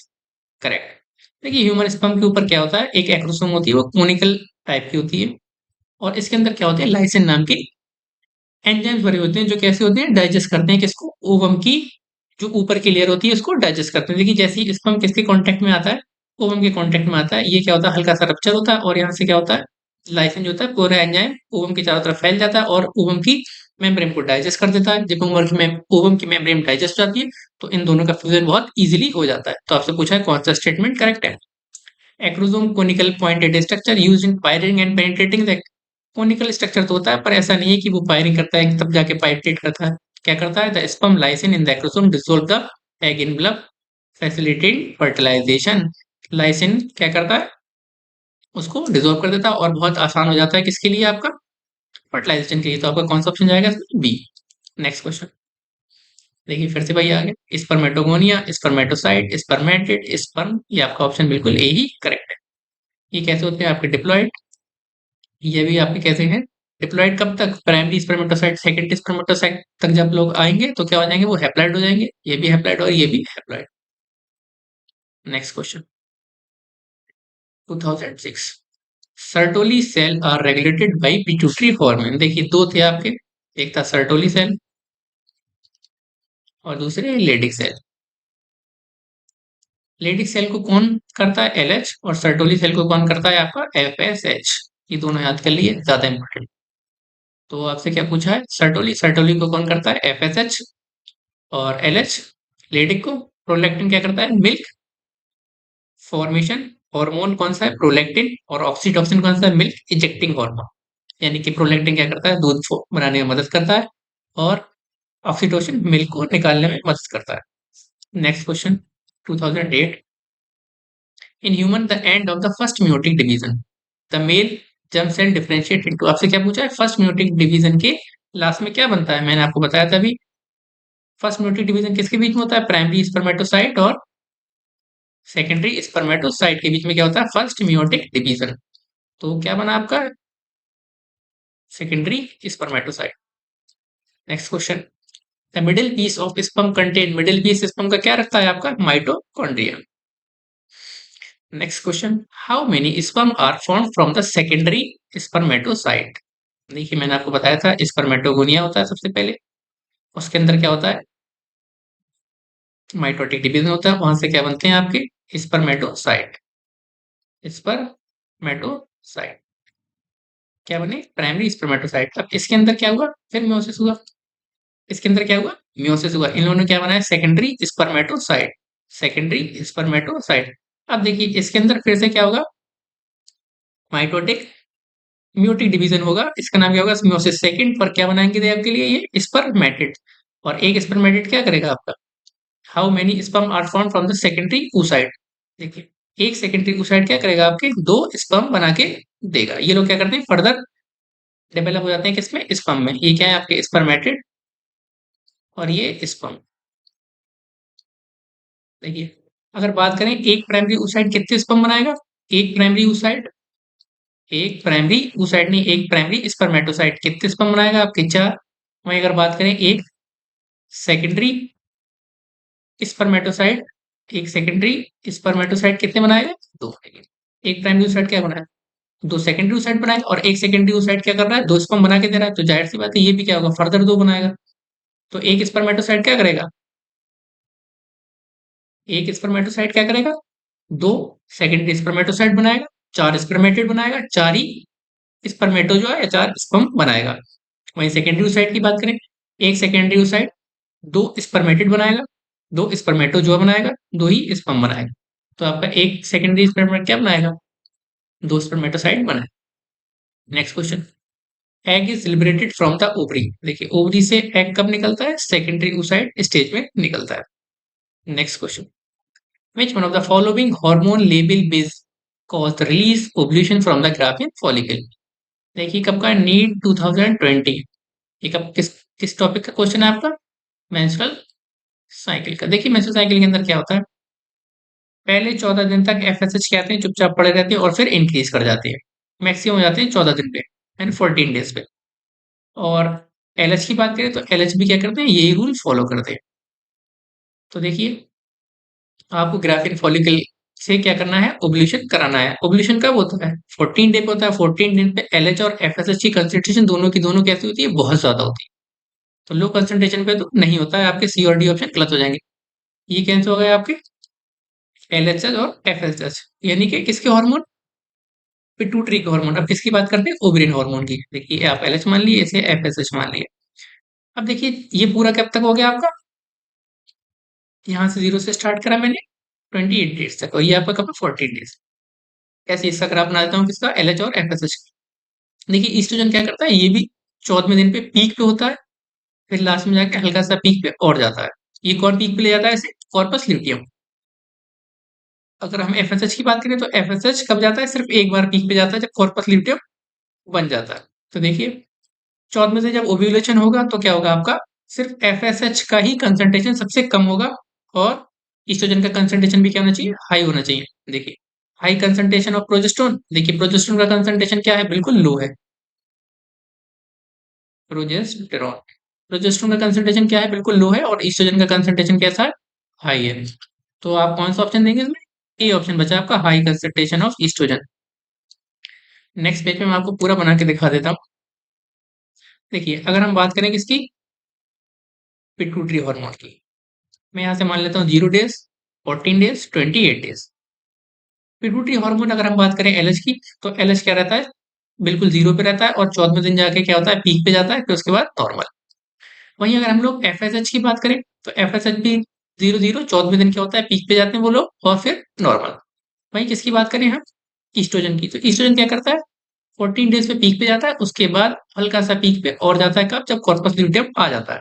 correct? देखिए ह्यूमन स्पर्म के ऊपर क्या होता है? एक एक्रोसोम होती है, वो कोनिकल टाइप की होती है, और इसके अंदर क्या होते हैं? लाइसिन नाम की एंजाइम्स भरे होते हैं, जो कैसे होते हैं? डाइजेस्ट करते हैं किसको? ओवम की जो ऊपर की लेयर होती है उसको डाइजेस्ट करते हैं। देखिए जैसे ही स्पर्म किसके कांटेक्ट में आता है? ओवम के कांटेक्ट में आता है, ये क्या होता है? हल्का सा रप्चर होता है, और यहाँ से क्या होता है? लाइसिन जो होता है पूरा एंजाइम ओवम के चारों तरफ फैल जाता है, और ओवम की मेम्ब्रेन को डाइजेस्ट कर देता है। जब ओवम की मेम्ब्रेन डाइजेस्ट हो जाती है, तो इन दोनों का फ्यूजन बहुत इजीली हो जाता है। तो आपसे पूछा है कौन सा स्टेटमेंट करेक्ट है? Acrosome conical pointed structure used in firing and penetrating the, conical structure तो होता है, पर ऐसा नहीं है कि वो फायरिंग करता है तब जाके पाइपेट करता है। क्या करता है? The sperm lysin in the acrosome dissolve the egg in blood facilitate fertilisation. Lysin क्या करता है? उसको डिसॉल्व कर देता है, और बहुत आसान हो जाता है किसके लिए? आपका फर्टिलाइजेशन के लिए। तो आपका कौन सा ऑप्शन जाएगा? बी। नेक्स्ट क्वेश्चन, देखिए फिर से भाई आ गए, स्पर्मेटोगोनिया, स्पर्मेटोसाइट, स्पर्मेटेड, स्पर्म, ये आपका ऑप्शन बिल्कुल ए ही करेक्ट है। ये कैसे होते हैं आपके? डिप्लॉयड। ये भी आपके कैसे हैं? डिप्लॉयड कब तक? प्राइमरी स्पर्मेटोसाइट सेकेंडरी स्पर्मेटोसाइट तक जब लोग आएंगे तो क्या हो जाएंगे? वो हैप्लॉइड हो जाएंगे। ये भी हैप्लॉइड और ये भी haploid. Next question, 2006, Sertoli cell are regulated by pituitary hormone. देखिए दो थे आपके, एक था सर्टोली सेल और दूसरे लेडिक सेल। लेडिक सेल को कौन करता है? एलएच। और सर्टोली सेल को कौन करता है? आपका एफएसएच। ये दोनों याद कर लिए, ज्यादा इंपॉर्टेंट। तो आपसे क्या पूछा है? सर्टोली, सर्टोली को कौन करता है? एफएसएच। और एलएच लेडिक को। प्रोलैक्टिन क्या करता है? Milk formation. हार्मोन कौन सा है? प्रोलैक्टिन। और ऑक्सीटोसिन कौन सा है? Milk ejecting hormone. यानी कि प्रोलैक्टिन क्या करता है? दूध को बनाने में मदद करता है, और ऑक्सीटोसिन मिल्क को निकालने में मदद करता है। Next question, 2008। In human the end of the first meiotic division, the male germ cell differentiate into. आपसे क्या पूछा है? फर्स्ट म्योटिक डिवीजन के लास्ट में क्या बनता है? मैंने आपको बताया था अभी। फर्स्ट म्योटिक डिवीजन किसके बीच में होता है? प्राइमरी स्पर्मेटोसाइट और सेकेंडरी स्पर्मेटोसाइट के बीच में क्या होता है? First meiotic division. तो क्या बना आपका? Secondary spermatocyte. Next question, the middle piece of sperm contain. Middle piece sperm का क्या रखता है? आपका mitochondria. Next question, how many sperm are form from the secondary spermatocyte. देखिए मैंने आपको बताया था स्पर्मेटोगोनिया होता है सबसे पहले, उसके अंदर क्या होता है? माइटोटिक डिवीजन होता है, वहां से क्या बनते हैं आपके? स्पर्मेटोसाइट। स्पर्मेटोसाइट क्या बने? Primary spermatocyte. अब इसके अंदर क्या हुआ? फिर म्योसिस हुआ। इसके अंदर क्या हुआ? म्योसिस हुआ। इन लोगों ने क्या बनाया? Secondary spermatocyte. Secondary spermatocyte. अब देखिए इसके अंदर फिर से क्या होगा? माइटोटिक म्यूटिक डिवीजन होगा। इसका नाम क्या होगा? म्योसिस। सेकंड पर क्या बनाएंगे थे आपके लिए? ये स्पर्मेटिड। और एक स्पर्मेटिड क्या करेगा आपका? How many sperm are form from the secondary oocyte। देखिए एक सेकेंडरी oocyte क्या करेगा? आपके दो स्पर्म बना के देगा। ये लोग क्या करते हैं? फर्दर डेवलप हो जाते हैं किसमें? स्पर्म में। ये क्या है आपके? स्पर्मेटिड। और ये स्पर्म। देखिए अगर बात करें, एक प्राइमरी oocyte कितने स्पर्म बनाएगा? एक प्राइमरी oocyte, एक प्राइमरी oocyte नहीं, एक प्राइमरी स्पर्मेटोसाइट कितने स्पर्म बनाएगा? आपके चार। वहीं अगर बात करें एक सेकेंडरी स्पर्मेटोसाइट, एक सेकेंडरी स्पर्मेटोसाइट कितने बनाएगा? दो। एक प्राइमरी oocyte क्या बनाएगा? दो सेकेंडरी oocyte बनाएगा। और एक सेकेंडरी oocyte क्या कर रहा है? दो स्पर्म बना के दे रहा है, तो जाहिर सी बात है ये भी क्या होगा? फर्दर दो बनाएगा। तो एक स्पर्मेटोसाइट क्या करेगा? एक स्पर्मेटोसाइट क्या करेगा? दो सेकेंडरी स्पर्मेटोसाइट बनाएगा, चार स्पर्मेटिड बनाएगा, चार ही स्पर्मेटो जो है या चार स्पर्म बनाएगा। वहीं सेकेंडरी oocyte की बात करें, एक सेकेंडरी oocyte दो स्पर्मेटिड बनाएगा, दो स्पर्मेटो जो बनाएगा, दो ही स्पर्म बनाएगा। तो आपका एक सेकेंडरी स्पर्मेट क्या बनाएगा? दो स्पर्मेटोसाइट बनाएगा। Next question, egg is liberated from the ovary. देखिए ओवरी से एग कब निकलता है? सेकेंडरी oocyte स्टेज में निकलता है। Next question, which one of the following hormone label based cause the release ovulation from the Graafian follicle। देखिए कब का? नीट 2020। ये कब किस टॉपिक का क्वेश्चन है आपका? मेंस्ट्रुअल साइकिल का। देखिए मेंस्ट्रुअल साइकिल के अंदर क्या होता है? पहले 14 दिन तक एफएसएच क्या आते हैं? चुपचाप पड़े रहते हैं और फिर इंक्रीज कर जाते हैं। मैक्सिमम हो जाते हैं 14 दिन पे एंड 14 डेज पे। और एलएच की बात करें तो एलएच भी क्या करते हैं? यही रूल फॉलो करते हैं। तो देखिए आपको ग्राफिन फॉलिकल से क्या करना है? ओब्ल्यूशन कराना है। ओब्ल्यूशन कब होता है? 14 डे पे होता है। 14 दिन पे एलएच और एफएसएच की कंसंट्रेशन दोनों की दोनों कैसी होती है? बहुत ज्यादा होती है। तो लो कंसंट्रेशन पे तो नहीं होता है, आपके सी और डी ऑप्शन गलत हो जाएंगे। ये कैंसिल हो गए आपके एलएचएच और एफएसएच, यानी कि किसके हार्मोन? पिट्यूटरी के हार्मोन। अब किसकी बात करते हैं? ओवरिन हार्मोन की। देखिए आप एलएच मान लिए, इसे एफएसएच मान लिए। अब देखिए ये पूरा कब तक हो गया आपका? यहाँ से जीरो से स्टार्ट करा मैंने 28 डेज तक, और ये आपका कब है? 14 डेज। कैसे इसका ग्राफ बना देता हूँ? किसका? एलएच और एफएसएच। देखिए ईस्ट्रोजन क्या करता है? ये भी 14वें दिन पे पीक पे होता है, फिर लास्ट में जाके हल्का सा पीक पे और जाता है। ये कौन पीक पे ले जाता है इसे? Corpus luteum. अगर हम एफएसएच की बात करें तो एफएसएच कब जाता है? सिर्फ एक बार पीक पे जाता है, जब कॉर्पस ल्यूटियम बन जाता है। तो देखिए 14वें से जब ओव्यूलेशन होगा तो क्या होगा आपका? सिर्फ एफएसएच का ही कंसंट्रेशन सबसे कम होगा, और ईस्ट्रोजन का कंसंट्रेशन भी क्या होना चाहिए? हाई होना चाहिए। देखिए हाई कंसंट्रेशन ऑफ प्रोजेस्टेरोन। देखिए प्रोजेस्टेरोन का कंसंट्रेशन क्या है? बिल्कुल लो है। प्रोजेस्टेरॉन, प्रोजेस्टेरॉन का कंसंट्रेशन क्या है? बिल्कुल लो है। और ईस्ट्रोजन का कंसंट्रेशन कैसा है? हाई है। तो आप कौन सा ऑप्शन देंगे इसमें? ए ऑप्शन बचा आपका, high concentration of oestrogen. Next page पे मैं आपको पूरा बना के दिखा देता हूँ। देखिए अगर हम बात करें किसकी? पिट्यूटरी हार्मोन की। मैं यहाँ से मान लेता हूँ 0 days 14 days, 28 days. Pituitary hormone अगर हम बात करें एलएच की, तो एलएच क्या रहता है, बिल्कुल जीरो पे रहता है और 14वें दिन जाके क्या होता है, पीक पे जाता है, फिर उसके बाद नॉर्मल। वहीं अगर हम लोग एफएसएच की बात करें, तो एफएसएच भी जीरो जीरो 14वें दिन क्या होता है, पीक पे जाते हैं वो लोग और फिर नॉर्मल। वहीं किसकी बात करें हम, ईस्ट्रोजन की, तो ईस्ट्रोजन क्या करता है, 14 डेज पे पीक पे जाता है, उसके बाद हल्का सा पीक पे और जाता है कब, जब कॉर्पस ल्यूटियम आ जाता है।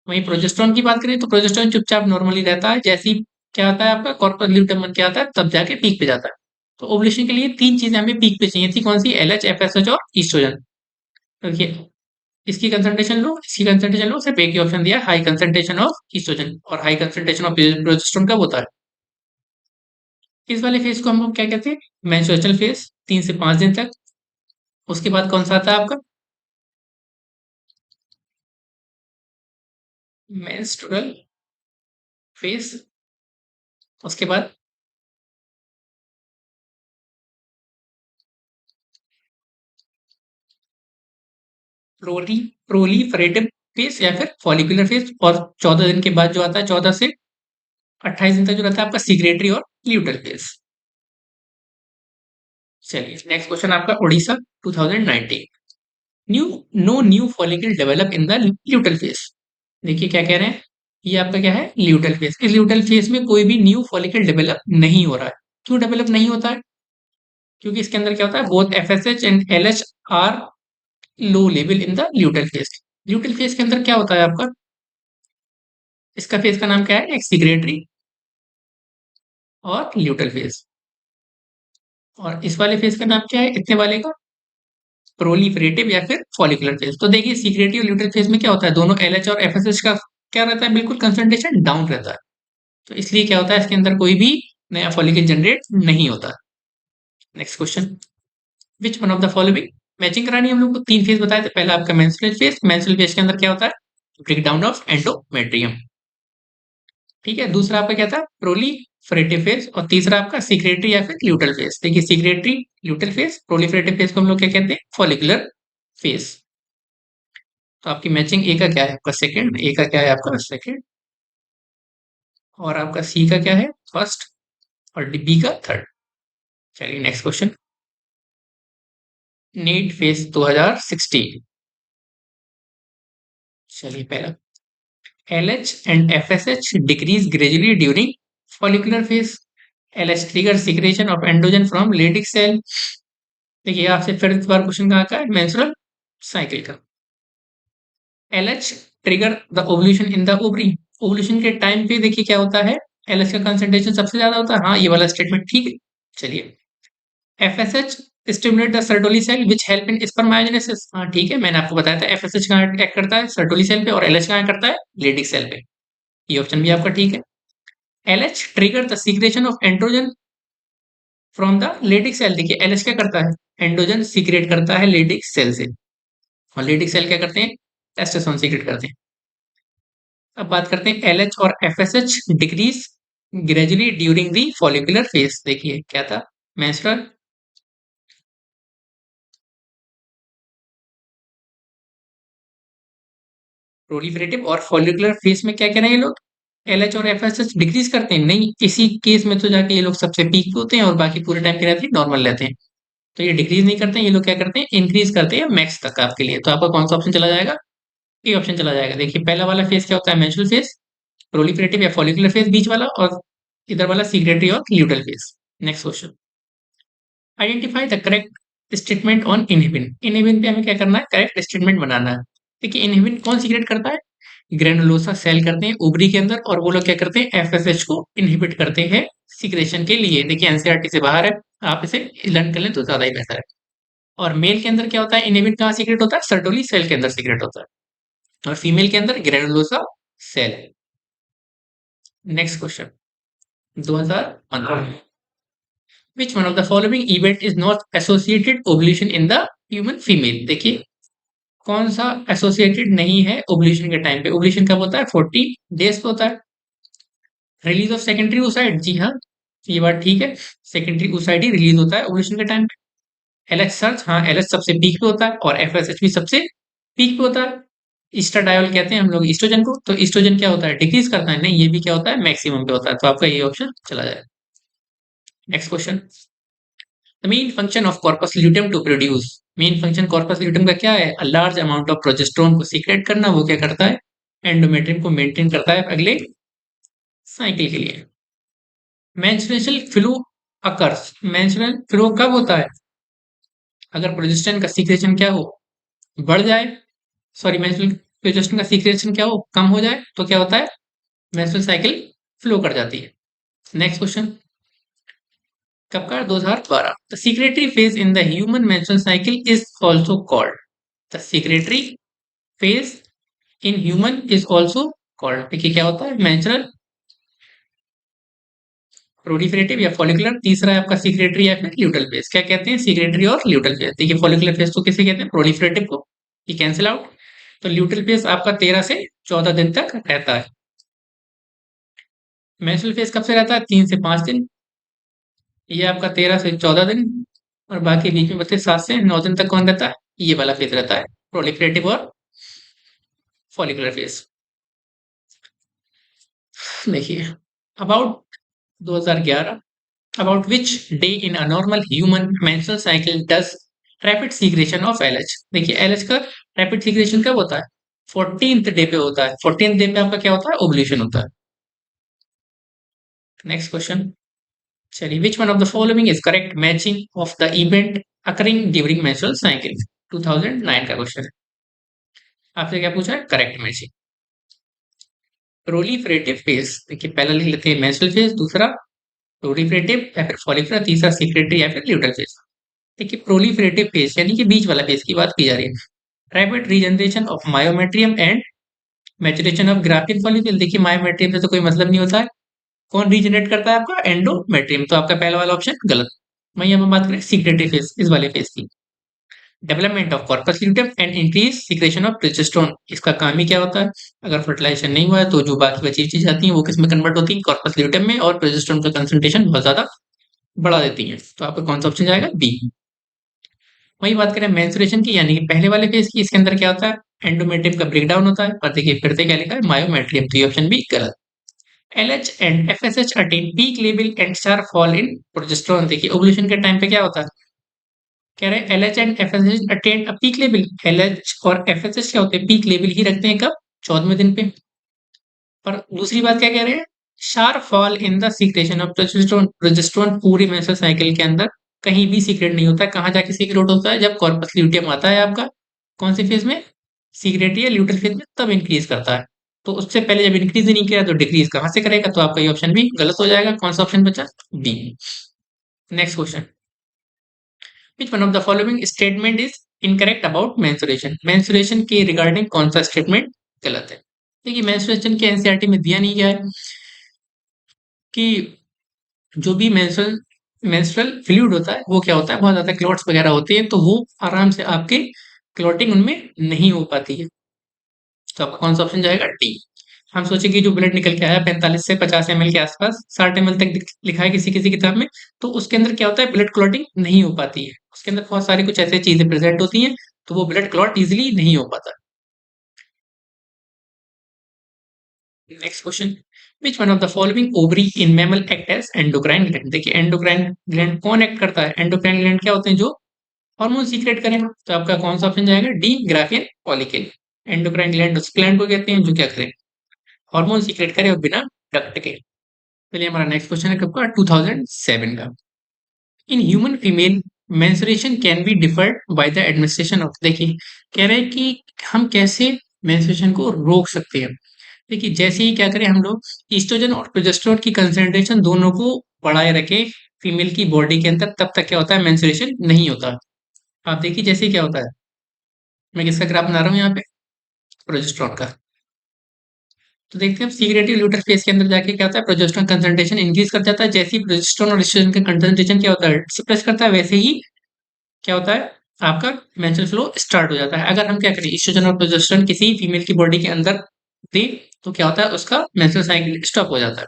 वहीं प्रोजेस्टेरॉन की बात करें तो प्रोजेस्टेरॉन चुपचाप नॉर्मली रहता है, जैसे ही क्या आता है आपका कॉर्पस ल्यूटियम बन के आता है तब जाके पीक पे जाता है। तो ओवुलेशन के लिए तीन चीजें हमें पीक पे चाहिए थी, कौन सी, एलएच, एफएसएच और ईस्ट्रोजन। तो ये इसकी कंसंट्रेशन लो, सिर्फ एक ही ऑप्शन दिया, हाई कंसंट्रेशन ऑफ ईस्ट्रोजन, और हाई कंसंट्रेशन ऑफ प्रोजेस्टेरॉन कब होता है, इस वाले फेज को हम लोग क्या कहते हैं, मेंस्ट्रुएशनल फेज, 3 से 5 दिन तक। उसके बाद कौन सा आता है आपका, मेंस्ट्रुअल फेज। उसके बाद प्रोली प्रोलीफरेटिव फेज या फिर फॉलिकुलर फेज, और 14 दिन के बाद जो आता है, 14 से 28 दिन तक जो रहता है आपका सीक्रेटरी और ल्यूटल फेज। चलिए नेक्स्ट क्वेश्चन आपका Orissa 2019। New no new follicle develop in the luteal phase. देखिए क्या कह रहे हैं, ये आपका क्या है, ल्यूटल फेज। इस ल्यूटल फेज में कोई भी न्यू फॉलिकल डेवलप नहीं हो रहा है। क्यों डेवलप नहीं होता है, क्योंकि इसके अंदर क्या होता है, both FSH and LH are low level in the luteal phase. Luteal phase के अंदर क्या होता है आपका, इसका फेज का नाम क्या है, एक सिग्रेटरी और ल्यूटल फेज। और इस वाले फेज का नाम क्या है, इतने वाले का, प्रोलिफरेटिव या फिर फॉलिकुलर फेज। तो देखिए सीक्रेटरी और ल्यूटल फेज में क्या होता है, दोनों एलएच और एफएसएच का क्या रहता है, बिल्कुल कंसंट्रेशन डाउन रहता है। तो इसलिए क्या होता है, इसके अंदर कोई भी नया फॉलिकल जनरेट नहीं होता। Next question, which one of the following, matching करानी है हम लोग को, 3 फेज बताए थे। पहला आपका मेंस्ट्रुअल फेज, मेंस्ट्रुअल फेज के अंदर क्या होता है, ब्रेक डाउन ऑफ एंडोमेट्रियम। ठीक है, दूसरा आपका क्या था, प्रोलीफरेटिव फेज, और तीसरा आपका सीक्रेटरी या फिर ल्यूटल फेज। देखिए secretory, luteal phase, proliferative phase को हम लोग क्या कहते हैं, फॉलिकुलर फेज। तो आपकी मैचिंग ए का क्या है, आपका सेकंड, ए का क्या है आपका सेकंड, और आपका सी का क्या है, फर्स्ट, और बी का थर्ड। चलिए नेक्स्ट क्वेश्चन, नीट फेज 2016। चलिए पहला, LH and FSH decrease gradually during follicular phase. LH triggers secretion of androgen from Leydig cell. देखिए आपसे फिर इस बार क्वेश्चन कहाँ का है, मेंस्ट्रुअल साइकिल का। LH trigger the ovulation in the ovary. Ovulation के टाइम पे देखिए क्या होता है, LH का कंसंट्रेशन सबसे ज्यादा होता है, हाँ ये वाला स्टेटमेंट ठीक है। चलिए, FSH stimulate the Sertoli cell which help in spermiogenesis. हाँ ठीक है, मैंने आपको बताया था FSH कहाँ एक्ट करता है, सर्टोली सेल पे, और LH कहाँ करता है, लेडिक सेल पे। ये ऑप्शन भी आपका ठीक है। LH trigger the secretion of androgen from the Leydig cell. देखिए LH क्या करता है, एंड्रोजन सीक्रेट करता है लेडिक सेल से, और लेडिक सेल क्या करते हैं, टेस्टोस्टेरोन सीक्रेट करते हैं। अब बात करते हैं LH और FSH decrease gradually during the follicular phase. देखिए क्या था, मेंस्ट्रुअल, प्रोलिफरेटिव और फॉलिकुलर फेज में क्या कह रहे हैं ये लोग, LH और FSH डिक्रीज करते हैं, नहीं इसी केस में तो जाके ये लोग सबसे पीक पे होते हैं और बाकी पूरे टाइम के रहते हैं नॉर्मल रहते हैं। तो ये डिक्रीज नहीं करते हैं, ये लोग क्या करते हैं, इंक्रीज करते हैं मैक्स तक आपके लिए। तो आपका कौन सा ऑप्शन चला जाएगा, ए ऑप्शन चला जाएगा। देखिए पहला वाला फेज क्या होता है, मेंस्ट्रुअल फेज, प्रोलिफरेटिव या फॉलिकुलर फेज बीच वाला, और इधर वाला सीक्रेटरी और luteal phase. Next question, identify the correct statement on inhibin. Inhibin पे हमें क्या करना है, करेक्ट स्टेटमेंट बनाना है। देखिए इनहिबिन कौन सीक्रेट करता है, ग्रेनुलोसा सेल करते हैं ओवरी के अंदर, और वो लोग क्या करते हैं, एफएसएच को इनहिबिट करते हैं सीक्रेशन के लिए। देखिए एनसीईआरटी से बाहर है, आप इसे लर्न कर लें तो ज्यादा ही बेहतर है। और मेल के अंदर क्या होता है, इनहिबिन कहाँ सीक्रेट होता है, सर्टोली सेल के अंदर सीक्रेट होता है, और फीमेल के अंदर granulosa cell. Next question 2015, which one of the following event is not associated ovulation in the human female. देखिए कौन सा एसोसिएटेड नहीं है ओवुलेशन के टाइम पे, ओवुलेशन कब होता है, 40 डेज पे होता है। रिलीज ऑफ सेकेंडरी oocyte, जी हाँ ये बात ठीक है, सेकेंडरी oocyte ही रिलीज होता है ओवुलेशन के टाइम पे। एलएच सर्च, हाँ एलएच सबसे पीक पे होता है, और एफएसएच भी सबसे पीक पे होता है। ईस्ट्राडायोल कहते हैं हम लोग ईस्ट्रोजन को। तो ईस्ट्रोजन क्या होता है, डिक्रीज करता है, नहीं ये भी क्या होता है, मैक्सिमम पे होता है। तो आपका ये ऑप्शन चला जाए। Next question, the main function of corpus luteum to produce, main function corpus luteum का क्या है, a large amount of progesterone को सीक्रेट करना। वो क्या करता है, एंडोमेट्रियम को मेंटेन करता है अगले साइकिल के लिए। Menstrual flow occurs, menstrual flow कब होता है, अगर प्रोजेस्टेरोन का सीक्रेशन क्या हो, बढ़ जाए, सॉरी मेंस्ट्रुअल प्रोजेस्टेरोन का सीक्रेशन क्या हो, कम हो जाए, तो क्या होता है, मेंस्ट्रुअल साइकिल फ्लो कर जाती है। नेक्स्ट क्वेश्चन, कब का, 2012, the secretory phase in the human menstrual cycle is also called, the secretory phase in human is also called, देखिए क्या होता है, मेंस्ट्रुअल प्रोलिफरेटिव या फॉलिकुलर, तीसरा है आपका सीक्रेटरी या फिर ल्यूटल फेज। क्या कहते हैं, सीक्रेटरी और ल्यूटल फेज। देखिए फॉलिकुलर फेज को किसे कहते हैं, प्रोलिफरेटिव को, ये कैंसिल आउट। तो ल्यूटल फेज आपका 13 से 14 दिन तक रहता है। मेंस्ट्रुअल फेज कब से रहता है, 3 से 5 दिन, ये आपका 13 से 14 दिन, और बाकी बीच में बचे 7 से 9 दिन तक कौन रहता है, ये वाला फेज रहता है, प्रोलिफरेटिव और फॉलिकुलर फेज। देखिए about 2011, about which day in a normal human menstrual cycle does rapid secretion of LH, देखिए LH का रैपिड सीक्रेशन कब होता है, 14th डे पे होता है। 14th डे पे आपका क्या होता है, ओवुलेशन होता है। नेक्स्ट क्वेश्चन, चलिए विच one of the following is correct matching of the event occurring during menstrual cycle, 2009 का क्वेश्चन है। आपसे क्या पूछा है, करेक्ट मैचिंग। प्रोलिफरेटिव फेज, देखिए पहला लिख लेते हैं मेंस्ट्रुअल फेज, दूसरा प्रोलिफरेटिव या फिर फॉलिकुलर, तीसरा सेक्रेटरी या फिर ल्यूटल फेज। देखिए प्रोलिफरेटिव फेज यानी कि बीच वाला फेज की बात की जा रही है। Rapid regeneration of myometrium and maturation of graphene follicle, देखिए मायोमेट्रियम से तो कोई मतलब नहीं होता है, कौन रीजनरेट करता है, आपका एंडोमेट्रियम। तो आपका पहला वाला ऑप्शन गलत। वहीं हम बात करें सीक्रेटरी फेज, इस वाले फेज की, development of corpus luteum and increase secretion of progesterone, इसका काम ही क्या होता है, अगर फर्टिलाइजेशन नहीं हुआ है तो जो बाकी बची चीज आती है वो किस में कन्वर्ट होती है, कॉर्पस ल्यूटेम में, और प्रोजेस्टेरोन का कंसंट्रेशन बहुत ज्यादा बढ़ा देती है। तो आपका कौन सा ऑप्शन जाएगा, बी। वही बात करें मेंस्ट्रुएशन की, यानी कि पहले वाले फेज की, इसके अंदर क्या होता है, एंडोमेट्रियम का ब्रेकडाउन होता है, और देखिए फिर से क्या लिखा है, मायोमेट्रियम, तो ये ऑप्शन भी गलत। LH and FSH attain peak level and sharp fall in progesterone, देखिए ओवुलेशन के टाइम पे क्या होता है, कह रहे हैं LH and FSH attain a peak level, LH और FSH क्या होते हैं, पीक लेवल ही रखते हैं कब, 14वें दिन पे। पर दूसरी बात क्या कह रहे हैं, sharp fall in the secretion of progesterone, progesterone पूरी मेंस्ट्रुअल साइकिल के अंदर कहीं भी सीक्रेट नहीं होता है, कहाँ जाके सीक्रेट होता है, जब कॉर्पस ल्यूटियम आता है आपका, कौन से फेज में, सीक्रेटरी या ल्यूटल फेज में, तब इंक्रीज करता है। तो उससे पहले जब इंक्रीज ही नहीं किया तो डिक्रीज कहाँ से करेगा, तो आपका ये ऑप्शन भी गलत हो जाएगा। कौन सा ऑप्शन बचा, D. Next question, which one of the following statement is incorrect about menstruation, menstruation के रिगार्डिंग कौन सा स्टेटमेंट गलत है। देखिए मेंस्ट्रुएशन के एनसीईआरटी में दिया नहीं गया है कि जो भी मेंस्ट्रुअल मेंस्ट्रुअल फ्लूइड होता है वो क्या होता है, बहुत ज्यादा क्लॉट्स वगैरह होते हैं, तो वो आराम से आपके क्लॉटिंग उनमें नहीं हो पाती है। तो आपका कौन सा ऑप्शन जाएगा, डी। हम सोचे कि जो ब्लड निकल के आया 45 से 50 ml के आसपास, 60 ml तक लिखा है किसी किसी किताब में, तो उसके अंदर क्या होता है, ब्लड क्लॉटिंग नहीं हो पाती है, उसके अंदर बहुत सारी कुछ ऐसी चीजें प्रेजेंट होती हैं, तो वो ब्लड क्लॉट इजिली नहीं हो पाता। Next question, which one of the following ovary in mammal act as endocrine gland, देखिए एंडोक्राइन ग्लैंड कौन एक्ट करता है, एंडोक्राइन ग्लैंड क्या होते हैं, जो हार्मोन सीक्रेट करें। तो आपका कौन सा ऑप्शन जाएगा, D, Graafian follicle. Endocrine gland उस ग्लैंड को कहते हैं जो क्या करें, हार्मोन सीक्रेट करे और बिना डक्ट के। चलिए हमारा नेक्स्ट क्वेश्चन है कब का, 2007 का। इन human female menstruation can be deferred by the administration of, देखिए कह रहे हैं कि हम कैसे मेंस्ट्रुएशन को रोक सकते हैं। देखिए जैसे ही क्या करें हम लोग, ईस्ट्रोजन और प्रोजेस्टेरोन की कंसंट्रेशन दोनों को बढ़ाए रखें फीमेल की बॉडी के अंदर, तब तक क्या होता है, मेंस्ट्रुएशन नहीं होता। आप देखिए जैसे ही क्या होता है, मैं किसका ग्राफ बना रहा हूँ यहाँ पे, प्रोजेस्टेरोन का। तो देखते हैं सीक्रेटिव ल्यूटर फेज के अंदर जाके क्या होता है, प्रोजेस्टेरोन कंसंट्रेशन इंक्रीज कर जाता है, जैसे ही प्रोजेस्टेरोन और एस्ट्रोजन का कंसंट्रेशन क्या होता है, सप्रेस करता है, वैसे ही क्या होता है, आपका मेंस्ट्रुअल फ्लो स्टार्ट हो जाता है। अगर हम क्या करें, एस्ट्रोजन और प्रोजेस्टेरोन किसी फीमेल की बॉडी के अंदर दे, तो क्या होता है, उसका मेंस्ट्रुअल साइकिल स्टॉप हो जाता है।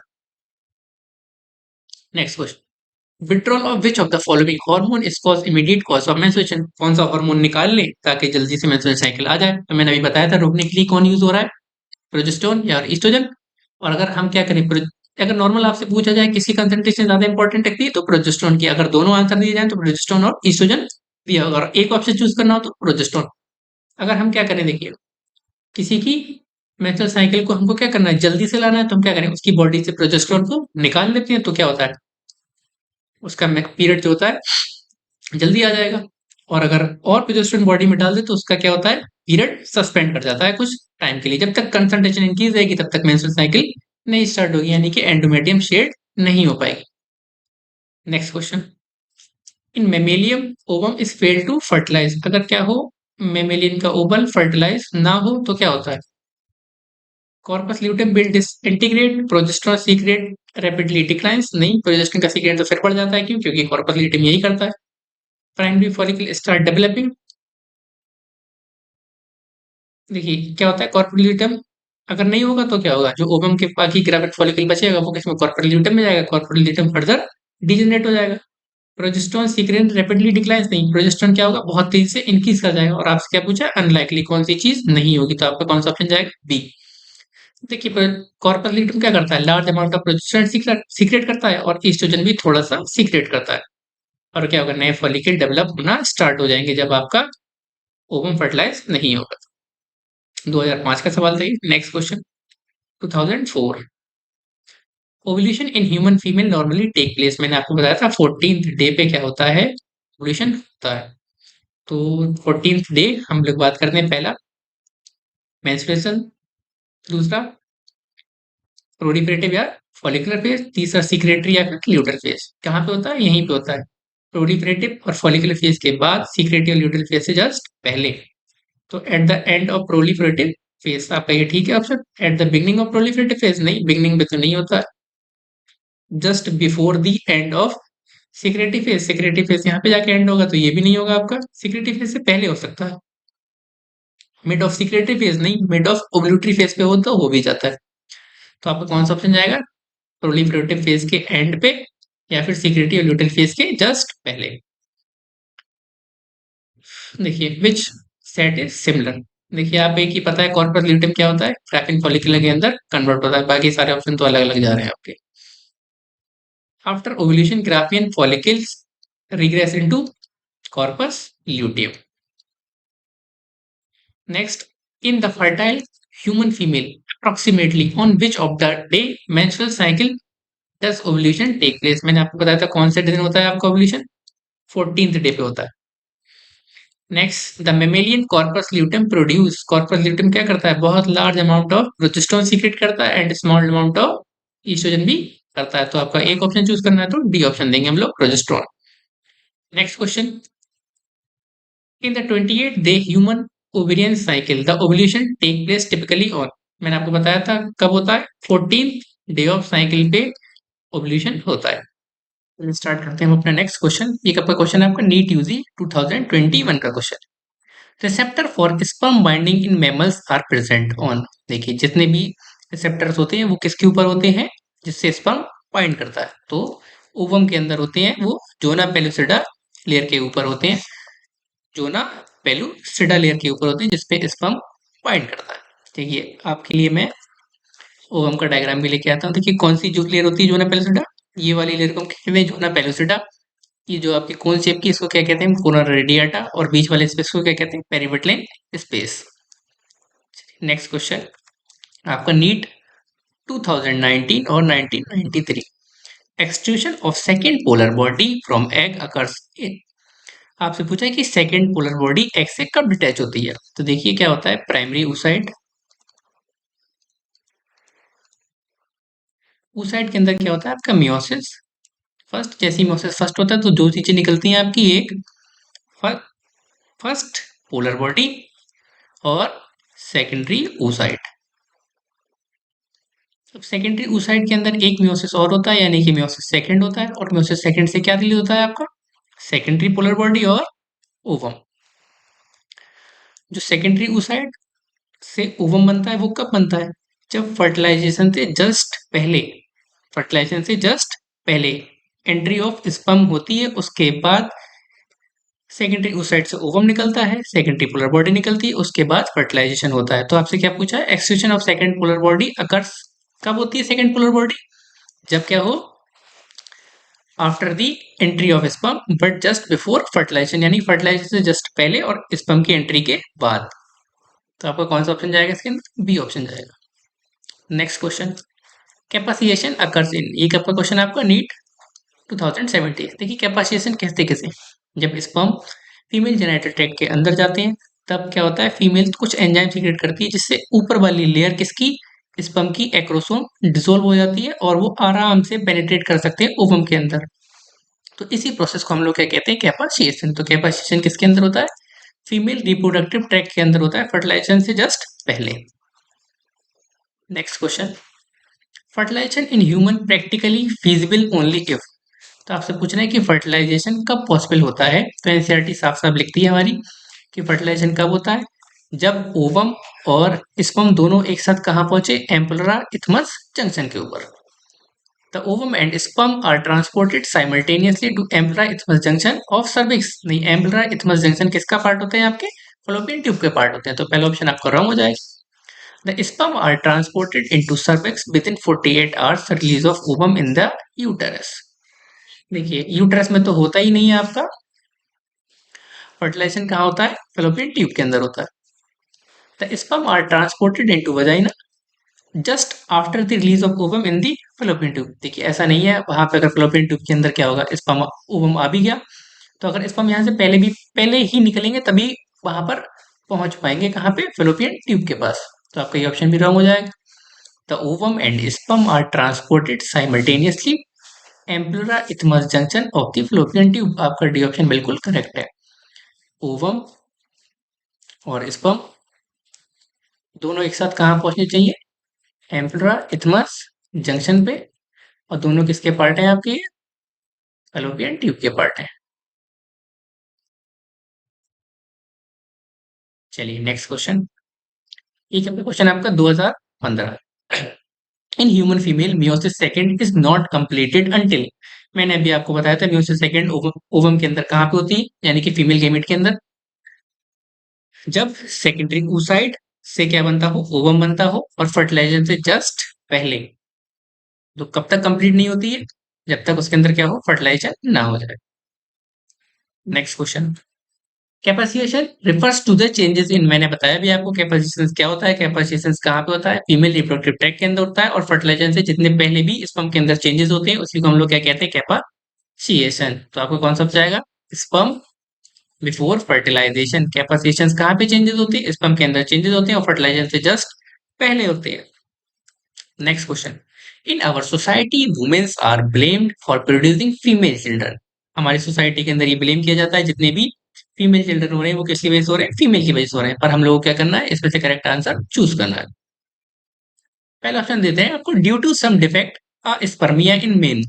Next question, withdrawal of which of the following hormone is cause immediate cause of menstruation, कौन सा हार्मोन निकाल ले ताकि जल्दी से मेंस्ट्रुअल साइकिल आ जाए। तो मैंने अभी बताया था रोकने के लिए कौन यूज हो रहा है, प्रोजेस्टेरोन या ईस्ट्रोजन। और अगर हम क्या करें, अगर नॉर्मल आपसे पूछा जाए किसी कंसंट्रेशन ज्यादा इंपॉर्टेंट लगती है तो प्रोजेस्टेरोन की, अगर दोनों आंसर दिए जाए तो प्रोजेस्टेरोन और ईस्ट्रोजन दिया होगा, और एक ऑप्शन चूज करना हो तो प्रोजेस्टेरोन। अगर हम क्या करें, देखिए किसी की मेंस्ट्रुअल साइकिल को हमको क्या करना है, जल्दी से लाना है, तो हम क्या करें, उसकी बॉडी से प्रोजेस्टेरोन को निकाल लेते हैं, तो क्या होता है, उसका पीरियड जो होता है जल्दी आ जाएगा। और अगर और प्रोजेस्टेरोन बॉडी में डाल दे तो उसका क्या होता है, पीरियड सस्पेंड कर जाता है कुछ टाइम के लिए, जब तक कंसंट्रेशन इंक्रीज रहेगी तब तक मेंस्ट्रुअल साइकिल नहीं स्टार्ट होगी, यानी कि एंडोमेट्रियम शेड नहीं हो पाएगी। Next question, in mammalian ovum is fail to fertilize, अगर क्या हो, मेमेलियन का ओवल फर्टिलाइज ना हो तो क्या होता है, corpus luteum will disintegrate, progesterone secrete rapidly declines, नहीं प्रोजेस्टेरोन का सीक्रेट तो फिर बढ़ जाता है, क्यों, क्योंकि कॉर्पस ल्यूटेम यही करता है। प्राइमरी फॉलिकल स्टार्ट डेवलपिंग, देखिए क्या होता है, कॉर्पस ल्यूटेम अगर नहीं होगा तो क्या होगा, जो ओवम के बाकी ग्राविड फॉलिकल बचेगा वो किसमें, कॉर्पस ल्यूटेम में जाएगा, कॉर्पस ल्यूटेम फर्दर डिजेनरेट हो जाएगा। प्रोजेस्टेरोन सीक्रेट रैपिडली डिक्लाइंस, नहीं प्रोजेस्टेरोन क्या होगा, बहुत तेजी से इंक्रीज कर जाएगा। और आपसे क्या पूछा, अनलाइकली कौन सी चीज नहीं होगी, तो आपका कौन सा ऑप्शन जाएगा, बी। देखिए कॉर्पस ल्यूटेम क्या करता है, large amount of progesterone secrete करता है, और ईस्ट्रोजन भी थोड़ा सा सीक्रेट करता है। और क्या होगा, नए फॉलिकल डेवलप होना स्टार्ट हो जाएंगे जब आपका ओवम फर्टिलाइज नहीं होगा। 2005 का सवाल था ये। Next question, 2004, ovulation in human female normally take place, मैंने आपको बताया था 14th डे पे क्या होता है, ओव्यूलेशन होता है। तो 14th डे हम लोग बात करते हैं, पहला मेंस्ट्रुएशन, दूसरा प्रोलिफरेटिव या फॉलिकुलर फेज, तीसरा सीक्रेटरी या फिर ल्यूटल फेज। कहाँ पे होता है, यहीं पे होता है, प्रोलिफरेटिव और फॉलिकुलर फेज के बाद, सीक्रेटरी और ल्यूटल फेज से जस्ट पहले। तो at the end of proliferative phase, आपका ये ठीक है option. At the beginning of proliferative phase, नहीं बिगनिंग में तो नहीं होता है। Just before the end of secretive phase, secretive phase यहाँ पे जाके एंड होगा तो ये भी नहीं होगा आपका, सीक्रेटिव फेज से पहले हो सकता है। मिड ऑफ सीक्रेटरी फेज, नहीं मिड ऑफ ओवुलेटरी फेज पे हो तो हो भी जाता है। तो आपका कौन सा ऑप्शन जाएगा, प्रोलिफरेटिव फेज के एंड पे या फिर सीक्रेटरी ओवुलेटरी फेज के जस्ट पहले। देखिए विच सेट इज सिमिलर, देखिए आप एक ही पता है कॉर्पस ल्यूटेम क्या होता है, ग्राफिन फॉलिकुलर के अंदर कन्वर्ट होता है, बाकी सारे ऑप्शन तो अलग अलग जा रहे हैं आपके। After ovulation Graafian follicles regress into corpus luteum. Next, in the fertile human female, approximately on which of the day menstrual cycle does ovulation take place, मैंने आपको बताया था कौन से दिन होता है आपका ओवुलेशन, 14th डे पे होता है। Next, the mammalian corpus luteum produce, corpus luteum क्या करता है, बहुत large amount of progesterone secrete करता है and small amount of oestrogen भी करता है, तो आपका एक ऑप्शन चूज करना है तो डी ऑप्शन देंगे हम लोग, progesterone. Next question, in the 28th day human ovarian cycle the ovulation take place typically on, मैंने आपको बताया था कब होता है, 14th डे ऑफ साइकिल पे ओवुलेशन होता है। चलिए स्टार्ट करते हैं हम अपना नेक्स्ट क्वेश्चन। ये कब का क्वेश्चन है आपका, नीट यूजी 2021 का question. Receptor for sperm binding in mammals are present on, देखिए जितने भी रिसेप्टर्स होते हैं वो किसके ऊपर होते हैं, जिससे स्पर्म बाइंड करता है, तो ओवम के अंदर होते हैं वो जोना पेलुसिडा लेयर के ऊपर होते हैं, जोना पेलुसिडा लेयर के ऊपर होते हैं जिसपे स्पर्म बाइंड करता है। देखिए आपके लिए मैं ओवम का डायग्राम भी लेके आता हूँ, देखिए कौन सी जो लेयर होती है जोना पेलुसिडा, ये वाली लेयर को हम कहते हैं जोना पेलुसिडा। ये जो आपकी कोन शेप की इसको क्या कहते हैं, कोना रेडियाटा, और बीच वाले स्पेस को क्या कहते हैं, पेरिविटलाइन स्पेस। नेक्स्ट क्वेश्चन, आपका नीट 2019 और 1993, extrusion of second polar body from egg occurs in, आपसे पूछा है कि सेकेंड पोलर बॉडी एग से कब डिटैच होती है, तो देखिए क्या होता है, प्राइमरी oocyte, oocyte के अंदर क्या होता है आपका मियोसिस फर्स्ट, जैसे ही मियोसिस फर्स्ट होता है तो दो चीजें निकलती हैं आपकी, एक फर्स्ट पोलर बॉडी और सेकेंडरी oocyte। अब सेकेंडरी oocyte के अंदर एक मियोसिस और होता है, यानी कि मियोसिस सेकंड होता है, और मियोसिस सेकंड से क्या रिलीज होता है आपका, सेकेंडरी पोलर बॉडी और ओवम। जो सेकेंडरी oocyte से ओवम बनता है वो कब बनता है, जब फर्टिलाइजेशन से जस्ट पहले, फर्टिलाइजेशन से जस्ट पहले एंट्री ऑफ स्पर्म होती है, उसके बाद सेकेंडरी उस साइड से ओवम निकलता है, सेकेंडरी पोलर बॉडी निकलती है, उसके बाद फर्टिलाइजेशन होता है। तो आपसे क्या पूछा है, excretion of second polar body occurs कब होती है सेकेंड पोलर बॉडी, जब क्या हो, after the entry of sperm but just before fertilization, यानी फर्टिलाइजेशन से जस्ट पहले और स्पर्म की एंट्री के बाद। तो आपका कौन सा ऑप्शन जाएगा इसके अंदर, बी ऑप्शन जाएगा। नेक्स्ट क्वेश्चन, कैपासिएशन अकर्स इन, ये आपका क्वेश्चन आपका नीट 2070। देखिए कैपासिएशन कहते कैसे, जब स्पर्म फीमेल जेनिटल ट्रैक्ट के अंदर जाते हैं तब क्या होता है, फीमेल कुछ एंजाइम सीक्रेट करती है जिससे ऊपर वाली लेयर किसकी, स्पर्म की एक्रोसोम डिसोल्व हो जाती है और वो आराम से पेनिट्रेट कर सकते हैं ओवम के अंदर। तो इसी प्रोसेस को हम लोग क्या कहते हैं, कैपासिएशन। तो कैपासिएशन किसके अंदर होता है, फीमेल रिप्रोडक्टिव ट्रैक्ट के अंदर होता है, फर्टिलाइजेशन से जस्ट पहले। Next question, fertilization in human practically feasible only if, तो आपसे पूछ रहे हैं कि फर्टिलाइजेशन कब पॉसिबल होता है। तो एनसीईआरटी साफ साफ लिखती है हमारी कि फर्टिलाइजेशन कब होता है, जब ओवम और स्पर्म दोनों एक साथ कहाँ पहुंचे, एम्पुलरा इथमस जंक्शन के ऊपर। The ovum and sperm are transported simultaneously to ampulla isthmus junction of cervix। नहीं, ampulla isthmus junction किसका पार्ट होते हैं आपके, fallopian ट्यूब के पार्ट होते हैं। तो पहला ऑप्शन आपका रॉन्ग हो जाएगा। The sperm are transported into cervix within 48 hours release of ovum in the uterus। देखिए यूटरस में तो होता ही नहीं है आपका, फर्टिलाइजेशन कहाँ होता है, fallopian ट्यूब के अंदर होता है। The sperm are transported into vagina just after the release of ovum in the fallopian tube. देखिए ऐसा नहीं है, वहां पे अगर फेलोपियन ट्यूब के अंदर क्या होगा, स्पर्म ओवम आ भी गया तो अगर स्पर्म यहाँ से पहले ही निकलेंगे तभी वहां पर पहुंच पाएंगे, कहाँ पे, फेलोपियन ट्यूब के पास। तो आपका ये ऑप्शन भी रॉन्ग हो जाएगा। The ovum and sperm are transported simultaneously ampullary isthmus junction of the fallopian tube. आपका डी ऑप्शन बिल्कुल करेक्ट है। ओवम और स्पर्म दोनों एक साथ कहाँ पहुंचने चाहिए, एम्पुलरा इथमस जंक्शन पे, और दोनों किसके पार्ट हैं आपके, फैलोपियन ट्यूब के पार्ट हैं। चलिए नेक्स्ट क्वेश्चन, एक क्वेश्चन आपका 2015। इन human female meiosis second is not completed until, मैंने अभी आपको बताया था मियोसिस सेकंड ओवम के अंदर कहाँ पे होती है, यानी कि फीमेल गैमेट के अंदर, जब सेकेंडरी oocyte से क्या बनता हो, ओवम बनता हो, और फर्टिलाइजेशन से जस्ट पहले। तो कब तक कंप्लीट नहीं होती है, जब तक उसके अंदर क्या हो, फर्टिलाइजेशन ना हो जाए। Next question, capacitation refers to the changes in, मैंने बताया भी आपको कैपेसिएशन क्या होता है, कैपेसिएशन कहाँ पे होता है, फीमेल रिप्रोडक्टिव ट्रैक्ट के अंदर होता है, और फर्टिलाइजेशन से जितने पहले भी स्पर्म के अंदर चेंजेस होते हैं उसी को हम लोग क्या कहते हैं, कैपेसिएशन। तो आपको कौन सा जाएगा, स्पर्म बिफोर फर्टिलाइजेशन। कैपेसिएशन कहाँ पे चेंजेस होते हैं, स्पर्म के अंदर चेंजेस होते हैं और फर्टिलाइजेशन से जस्ट पहले होते हैं। Next question, in our society women's are blamed for producing female children, हमारी सोसाइटी के अंदर ये ब्लेम किया जाता है जितने भी फीमेल चिल्ड्रन हो रहे हैं वो किसकी वजह से हो रहे हैं, फीमेल की वजह से हो रहे हैं। पर हम लोगों को क्या करना है, इसमें से करेक्ट आंसर चूज करना है। पहला ऑप्शन देते हैं आपको, due to some defect spermia in male.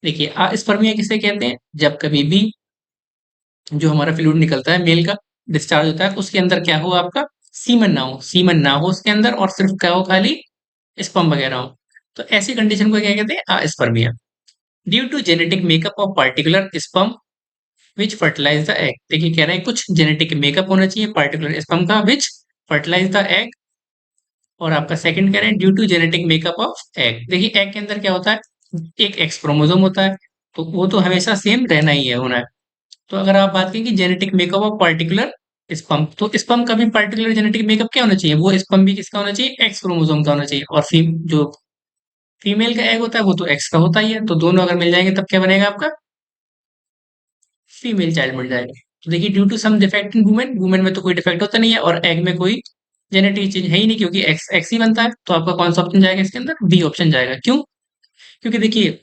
देखिए स्पर्मिया किसे कहते हैं, जब कभी भी जो हमारा फ्लूइड निकलता है मेल का, डिस्चार्ज होता है, उसके अंदर क्या हो आपका, सीमन ना हो उसके अंदर, और सिर्फ क्या हो, खाली स्पर्म वगैरह हो। तो ऐसी कंडीशन को क्या कहते हैं, spermia. Due to genetic makeup of particular sperm which fertilize the egg. देखिए कह रहे हैं कुछ जेनेटिक मेकअप होना चाहिए पार्टिकुलर स्पर्म का विच फर्टिलाइज द एग, और आपका सेकंड कह रहे हैं due to genetic makeup of egg. देखिए एग के अंदर क्या होता है, एक एक्स क्रोमोसोम होता है, तो वो तो हमेशा सेम रहना ही है, होना है। तो अगर आप बात करें कि genetic makeup of particular sperm, तो स्पर्म का भी पार्टिकुलर जेनेटिक मेकअप क्या होना चाहिए, वो स्पर्म भी किसका होना चाहिए, एक्स क्रोमोसोम का होना चाहिए, और जो फीमेल का एग होता है वो तो एक्स का होता ही है। तो दोनों अगर मिल जाएंगे तब क्या बनेगा आपका, फीमेल चाइल्ड मिल जाएगा। तो देखिए due to some defect in women, women में तो कोई डिफेक्ट होता नहीं है, और एग में कोई जेनेटिक चेंज है ही नहीं क्योंकि एक्स एक्स ही बनता है। तो आपका कौन सा ऑप्शन जाएगा इसके अंदर, बी ऑप्शन जाएगा। क्यों, क्योंकि देखिए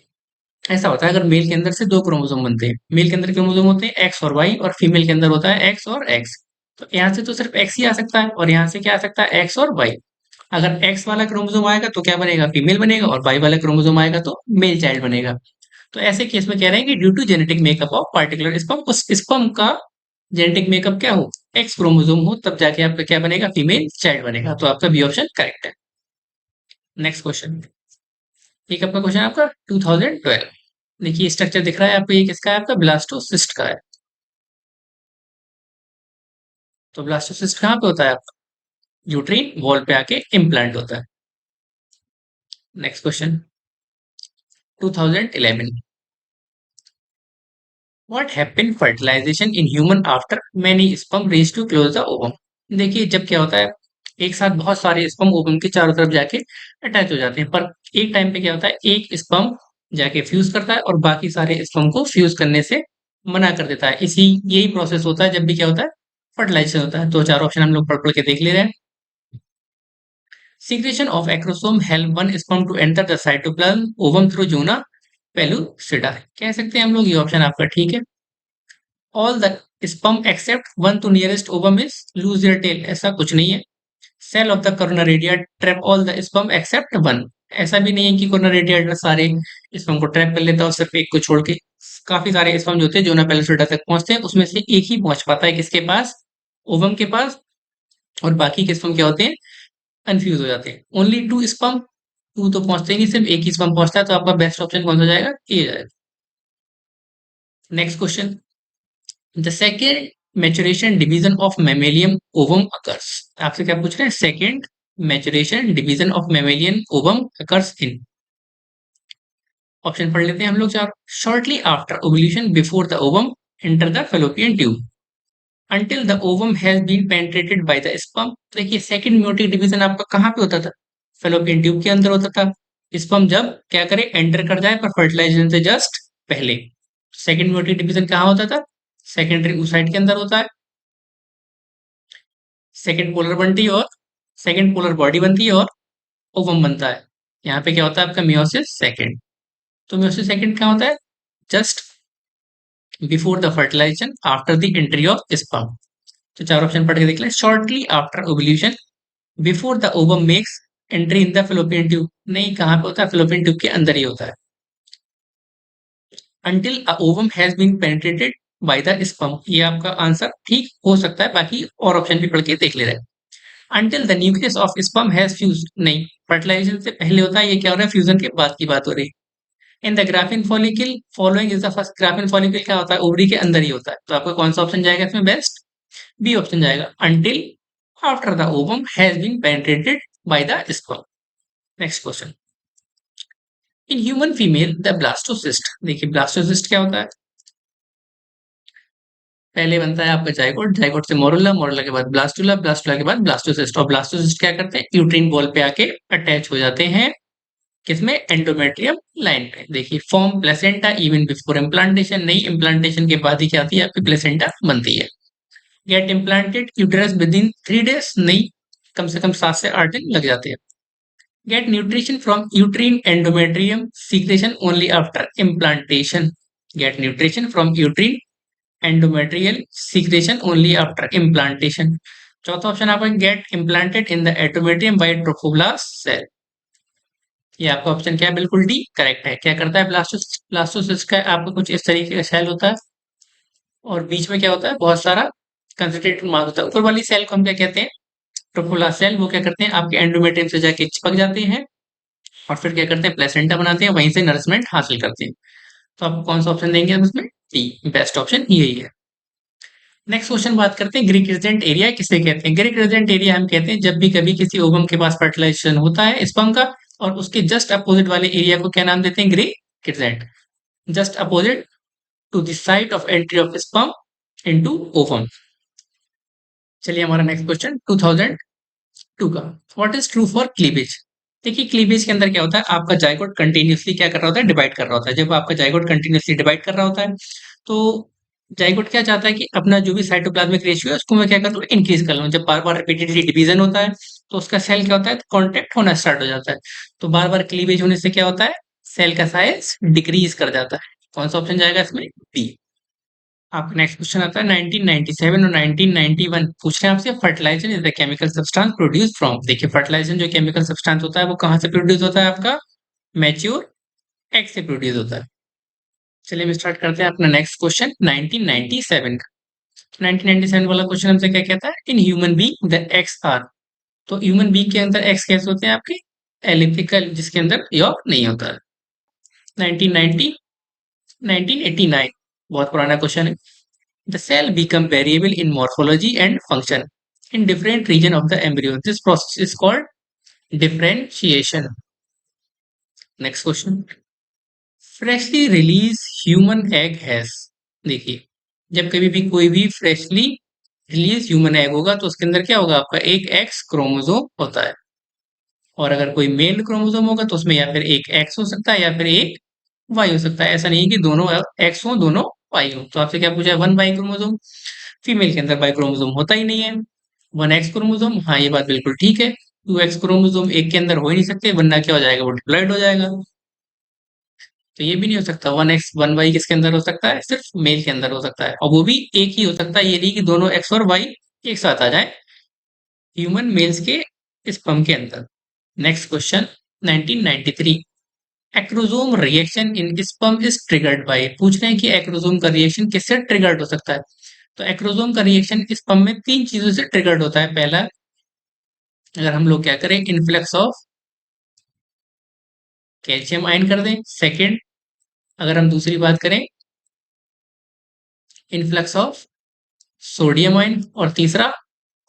ऐसा होता है, अगर मेल के अंदर से दो क्रोमोसोम बनते हैं, मेल के अंदर क्रोमोसोम होते हैं एक्स और वाई, और फीमेल के अंदर होता है एक्स और एक्स। तो यहाँ से तो सिर्फ एक्स ही आ सकता है, और यहाँ से क्या आ सकता है, एक्स और वाई। अगर एक्स वाला क्रोमोसोम आएगा तो क्या बनेगा, फीमेल बनेगा, और वाई वाला क्रोमोसोम आएगा तो मेल चाइल्ड बनेगा। तो ऐसे केस में कह रहे हैं कि due to genetic makeup of particular sperm, उस स्पर्म का जेनेटिक मेकअप क्या हो, एक्स क्रोमोसोम हो, तब जाके आपका क्या बनेगा, फीमेल चाइल्ड बनेगा। तो आपका बी ऑप्शन करेक्ट है। नेक्स्ट क्वेश्चन, एक आपका क्वेश्चन आपका 2012। देखिए स्ट्रक्चर दिख रहा है आपको, ये किसका है? आपका ब्लास्टोसिस्ट का है। तो ब्लास्टोसिस्ट कहाँ पे होता है आपका? यूट्रीन वॉल पे आके इम्प्लांट होता है। Next question 2011, what happen fertilization in human after many sperm reach to close the ovum? देखिए जब क्या होता है, एक साथ बहुत सारे स्पर्म ओवम के चारों तरफ जाके अटैच हो जाते हैं, पर एक टाइम पे क्या होता है, एक स्पर्म जाके फ्यूज करता है और बाकी सारे स्पर्म को फ्यूज करने से मना कर देता है। इसी यही प्रोसेस होता है जब भी क्या होता है, फर्टिलाइजेशन होता है। तो चार ऑप्शन हम लोग पढ़ पढ़ के देख ले रहे हैं। Secretion of acrosome help one sperm to enter the cytoplasm ovum through zona pellucida। कह सकते हैं हम लोग, ये ऑप्शन आपका ठीक है। All the sperm except one to nearest ovum is lose their tail, ऐसा कुछ नहीं है। Cell of the coronaria trap all the sperm except one, ऐसा भी नहीं है कि कोरोनारेडिया सारे स्पर्म को ट्रैप कर लेता है और सिर्फ एक को छोड़ के। काफी सारे स्पर्म जो होते हैं जोना पेलुसिडा तक पहुंचते हैं, उसमें से एक ही पहुंच पाता है किसके पास? ओवम के पास। और बाकी के स्पर्म क्या होते हैं? कंफ्यूज हो जाते हैं। ओनली टू स्पर्म, टू तो पहुंचते ही नहीं, सिर्फ एक ही स्पर्म पहुंचता है। तो आपका बेस्ट ऑप्शन कौन सा जाएगा? ए जाएगा। Next question, the second maturation division of mammalian ovum occurs. आपसे क्या पूछ रहे हैं? Second maturation division of mammalian ovum occurs in, option पढ़ लेते हैं हम लोग चार। Shortly after ovulation before the ovum enter the fallopian tube, until the ovum has been penetrated by the sperm। देखिए सेकंड म्यूटेट डिवीजन आपका कहाँ पे होता था? फेलोपियन ट्यूब के अंदर होता था। स्पर्म जब क्या करे, एंटर कर जाए, पर फर्टिलाइजेशन से जस्ट पहले। सेकंड म्यूटेट डिवीजन कहाँ होता था? सेकेंडरी oocyte के अंदर होता है। सेकंड पोलर बनती है और सेकंड पोलर बॉडी बनती है और ओवम बनता है। यहाँ पे क्या होता है आपका? Meiosis second. तो मियोसिस सेकंड क्या होता है? Just before the fertilization after the entry of sperm. तो चार ऑप्शन पढ़ के देख लें। Shortly after ovulation before the ovum makes entry in the fallopian tube, नहीं, कहाँ पे होता है? फेलोपियन ट्यूब के अंदर ही होता है। Until a ovum has been penetrated by the sperm, ये आपका आंसर ठीक हो सकता है, बाकी और ऑप्शन भी पढ़ के देख ले रहे हैं। Until the nucleus of sperm has fuse, नहीं, फर्टिलाइजेशन से पहले होता है। ये क्या हो रहा है? फ्यूजन के बाद की बात हो रही है। In the graphene follicle following is the first, graphene follicle क्या होता है? ओवरी के अंदर ही होता है। तो आपका कौन सा ऑप्शन जाएगा इसमें बेस्ट? बी ऑप्शन जाएगा, until after the ovum has been penetrated by the sperm. Next question, in human female the blastocyst. देखिए ब्लास्टोसिस्ट क्या होता है? पहले बनता है आपका जाइगोट, जाइगोट से मोरुला, मोरुला के बाद ब्लास्टुला, ब्लास्टुला के बाद ब्लास्टोसिस्ट। और ब्लास्टोसिस्ट क्या करते हैं? यूट्रीन बॉल पे आके अटैच हो जाते हैं, किसमें? एंडोमेट्रियम लाइन पे। देखिए form placenta even before implantation, नहीं, इम्प्लांटेशन के बाद ही क्या आती है? आपकी प्लेसेंटा बनती है। Get implanted uterus within 3 days, नहीं, कम से कम 7 से 8 दिन लग जाते हैं। Get nutrition from uterine endometrium secretion only after implantation. Get nutrition from uterine endometrial secretion only after implantation. चौथा ऑप्शन आपका get implanted in the endometrium by trophoblast cell. ये आपका ऑप्शन क्या है? बिल्कुल डी करेक्ट है। क्या करता है ब्लास्टोसिस्ट? ब्लास्टोसिस्ट का आपका कुछ इस तरीके का सेल होता है और बीच में क्या होता है? बहुत सारा कंसंट्रेटेड मास होता है। ऊपर वाली सेल को हम क्या कहते हैं? Trophoblast cell. वो क्या करते हैं? आपके एंडोमेट्रियम से जाके चिपक जाते हैं और फिर क्या करते हैं? प्लेसेंटा बनाते हैं, वहीं से नरिशमेंट हासिल करते हैं। तो आप कौन सा ऑप्शन देंगे हम इसमें? डी, बेस्ट ऑप्शन यही है। नेक्स्ट क्वेश्चन बात करते हैं, ग्रीक रेजिडेंट एरिया किसे कहते हैं? ग्रीक रेजिडेंट एरिया हम कहते हैं जब भी कभी किसी ओवम के पास फर्टिलाइजेशन होता है स्पर्म का, और उसके जस्ट अपोजिट वाले एरिया को क्या नाम देते हैं? Grey crescent. Just opposite to the site of entry of sperm into ovum. चलिए हमारा नेक्स्ट क्वेश्चन 2002 का, what is true for cleavage? देखिए क्लीवेज के अंदर क्या होता है? आपका जाइगोट कंटिन्यूअसली क्या कर रहा होता है? डिवाइड कर रहा होता है। जब आपका जाइगोट कंटिन्यूअसली डिवाइड कर रहा होता है, तो जाइगोट क्या चाहता है कि अपना जो भी साइटोप्लाज्मिक रेशियो है उसको मैं क्या कर लूँ? इंक्रीज कर लूँ। जब बार बार रिपीटेडली डिवीजन होता है तो उसका सेल क्या होता है? कॉन्टेक्ट होना स्टार्ट हो जाता है। तो बार बार क्लीवेज होने से क्या होता है? सेल का साइज डिक्रीज कर जाता है। कौन सा ऑप्शन जाएगा इसमें? बी। आपका नेक्स्ट क्वेश्चन आता है 1997 और 1991, पूछ रहे हैं आपसे fertilizer is the chemical substance produce from. देखिए फर्टिलाइजर जो केमिकल सब्सटेंस होता है वो कहाँ से प्रोड्यूस होता है? आपका मैच्योर एग से प्रोड्यूस होता है। चलिए हम स्टार्ट करते हैं अपना नेक्स्ट क्वेश्चन 1997 का। 1997 वाला क्वेश्चन हमसे क्या कहता है? In human being the eggs are, तो ह्यूमन बीइंग के अंदर एग्स कैसे होते हैं? आपके एलिप्टिकल, जिसके अंदर यॉक नहीं होता है। 1990 1989, बहुत पुराना क्वेश्चन है। The cell become variable in morphology and function in different region of the embryo, this process is called differentiation. Next question, freshly release human egg has, देखिए जब कभी भी कोई भी फ्रेशली रिलीज ह्यूमन एग होगा तो उसके अंदर क्या होगा, आपका एक एक्स क्रोमोसोम होता है। और अगर कोई मेल क्रोमोसोम होगा तो उसमें या फिर एक एक्स हो सकता है या फिर एक वाई हो सकता है। ऐसा नहीं है कि दोनों एक्स हो दोनों वाई हो। तो आपसे क्या पूछा है, वन वाई क्रोमोसोम। फीमेल के अंदर वाई क्रोमोसोम होता ही नहीं है। वन एक्स क्रोमोसोम, हाँ ये बात बिल्कुल ठीक है। टू एक्स क्रोमोसोम एक के अंदर हो ही नहीं सकते, वरना क्या हो जाएगा, वो डिप्लॉइड हो जाएगा। तो ये भी नहीं हो सकता। वन एक्स वन वाई किसके अंदर हो सकता है, सिर्फ मेल के अंदर हो सकता है, और वो भी एक ही हो सकता है। ये नहीं कि दोनों एक्स और वाई एक साथ आ जाए ह्यूमन मेल्स के स्पर्म के अंदर। Next question, 1993, acrosome reaction in sperm is triggered by, पूछ रहे हैं कि एक्रोसोम का रिएक्शन किससे ट्रिगर्ड हो सकता है। तो एक्रोसोम का रिएक्शन स्पर्म में तीन चीजों से ट्रिगर्ड होता है। पहला, अगर हम लोग क्या करें, इन्फ्लक्स ऑफ कैल्शियम आयन कर दें। सेकेंड, अगर हम दूसरी बात करें, इन्फ्लक्स ऑफ सोडियम आयन। और तीसरा,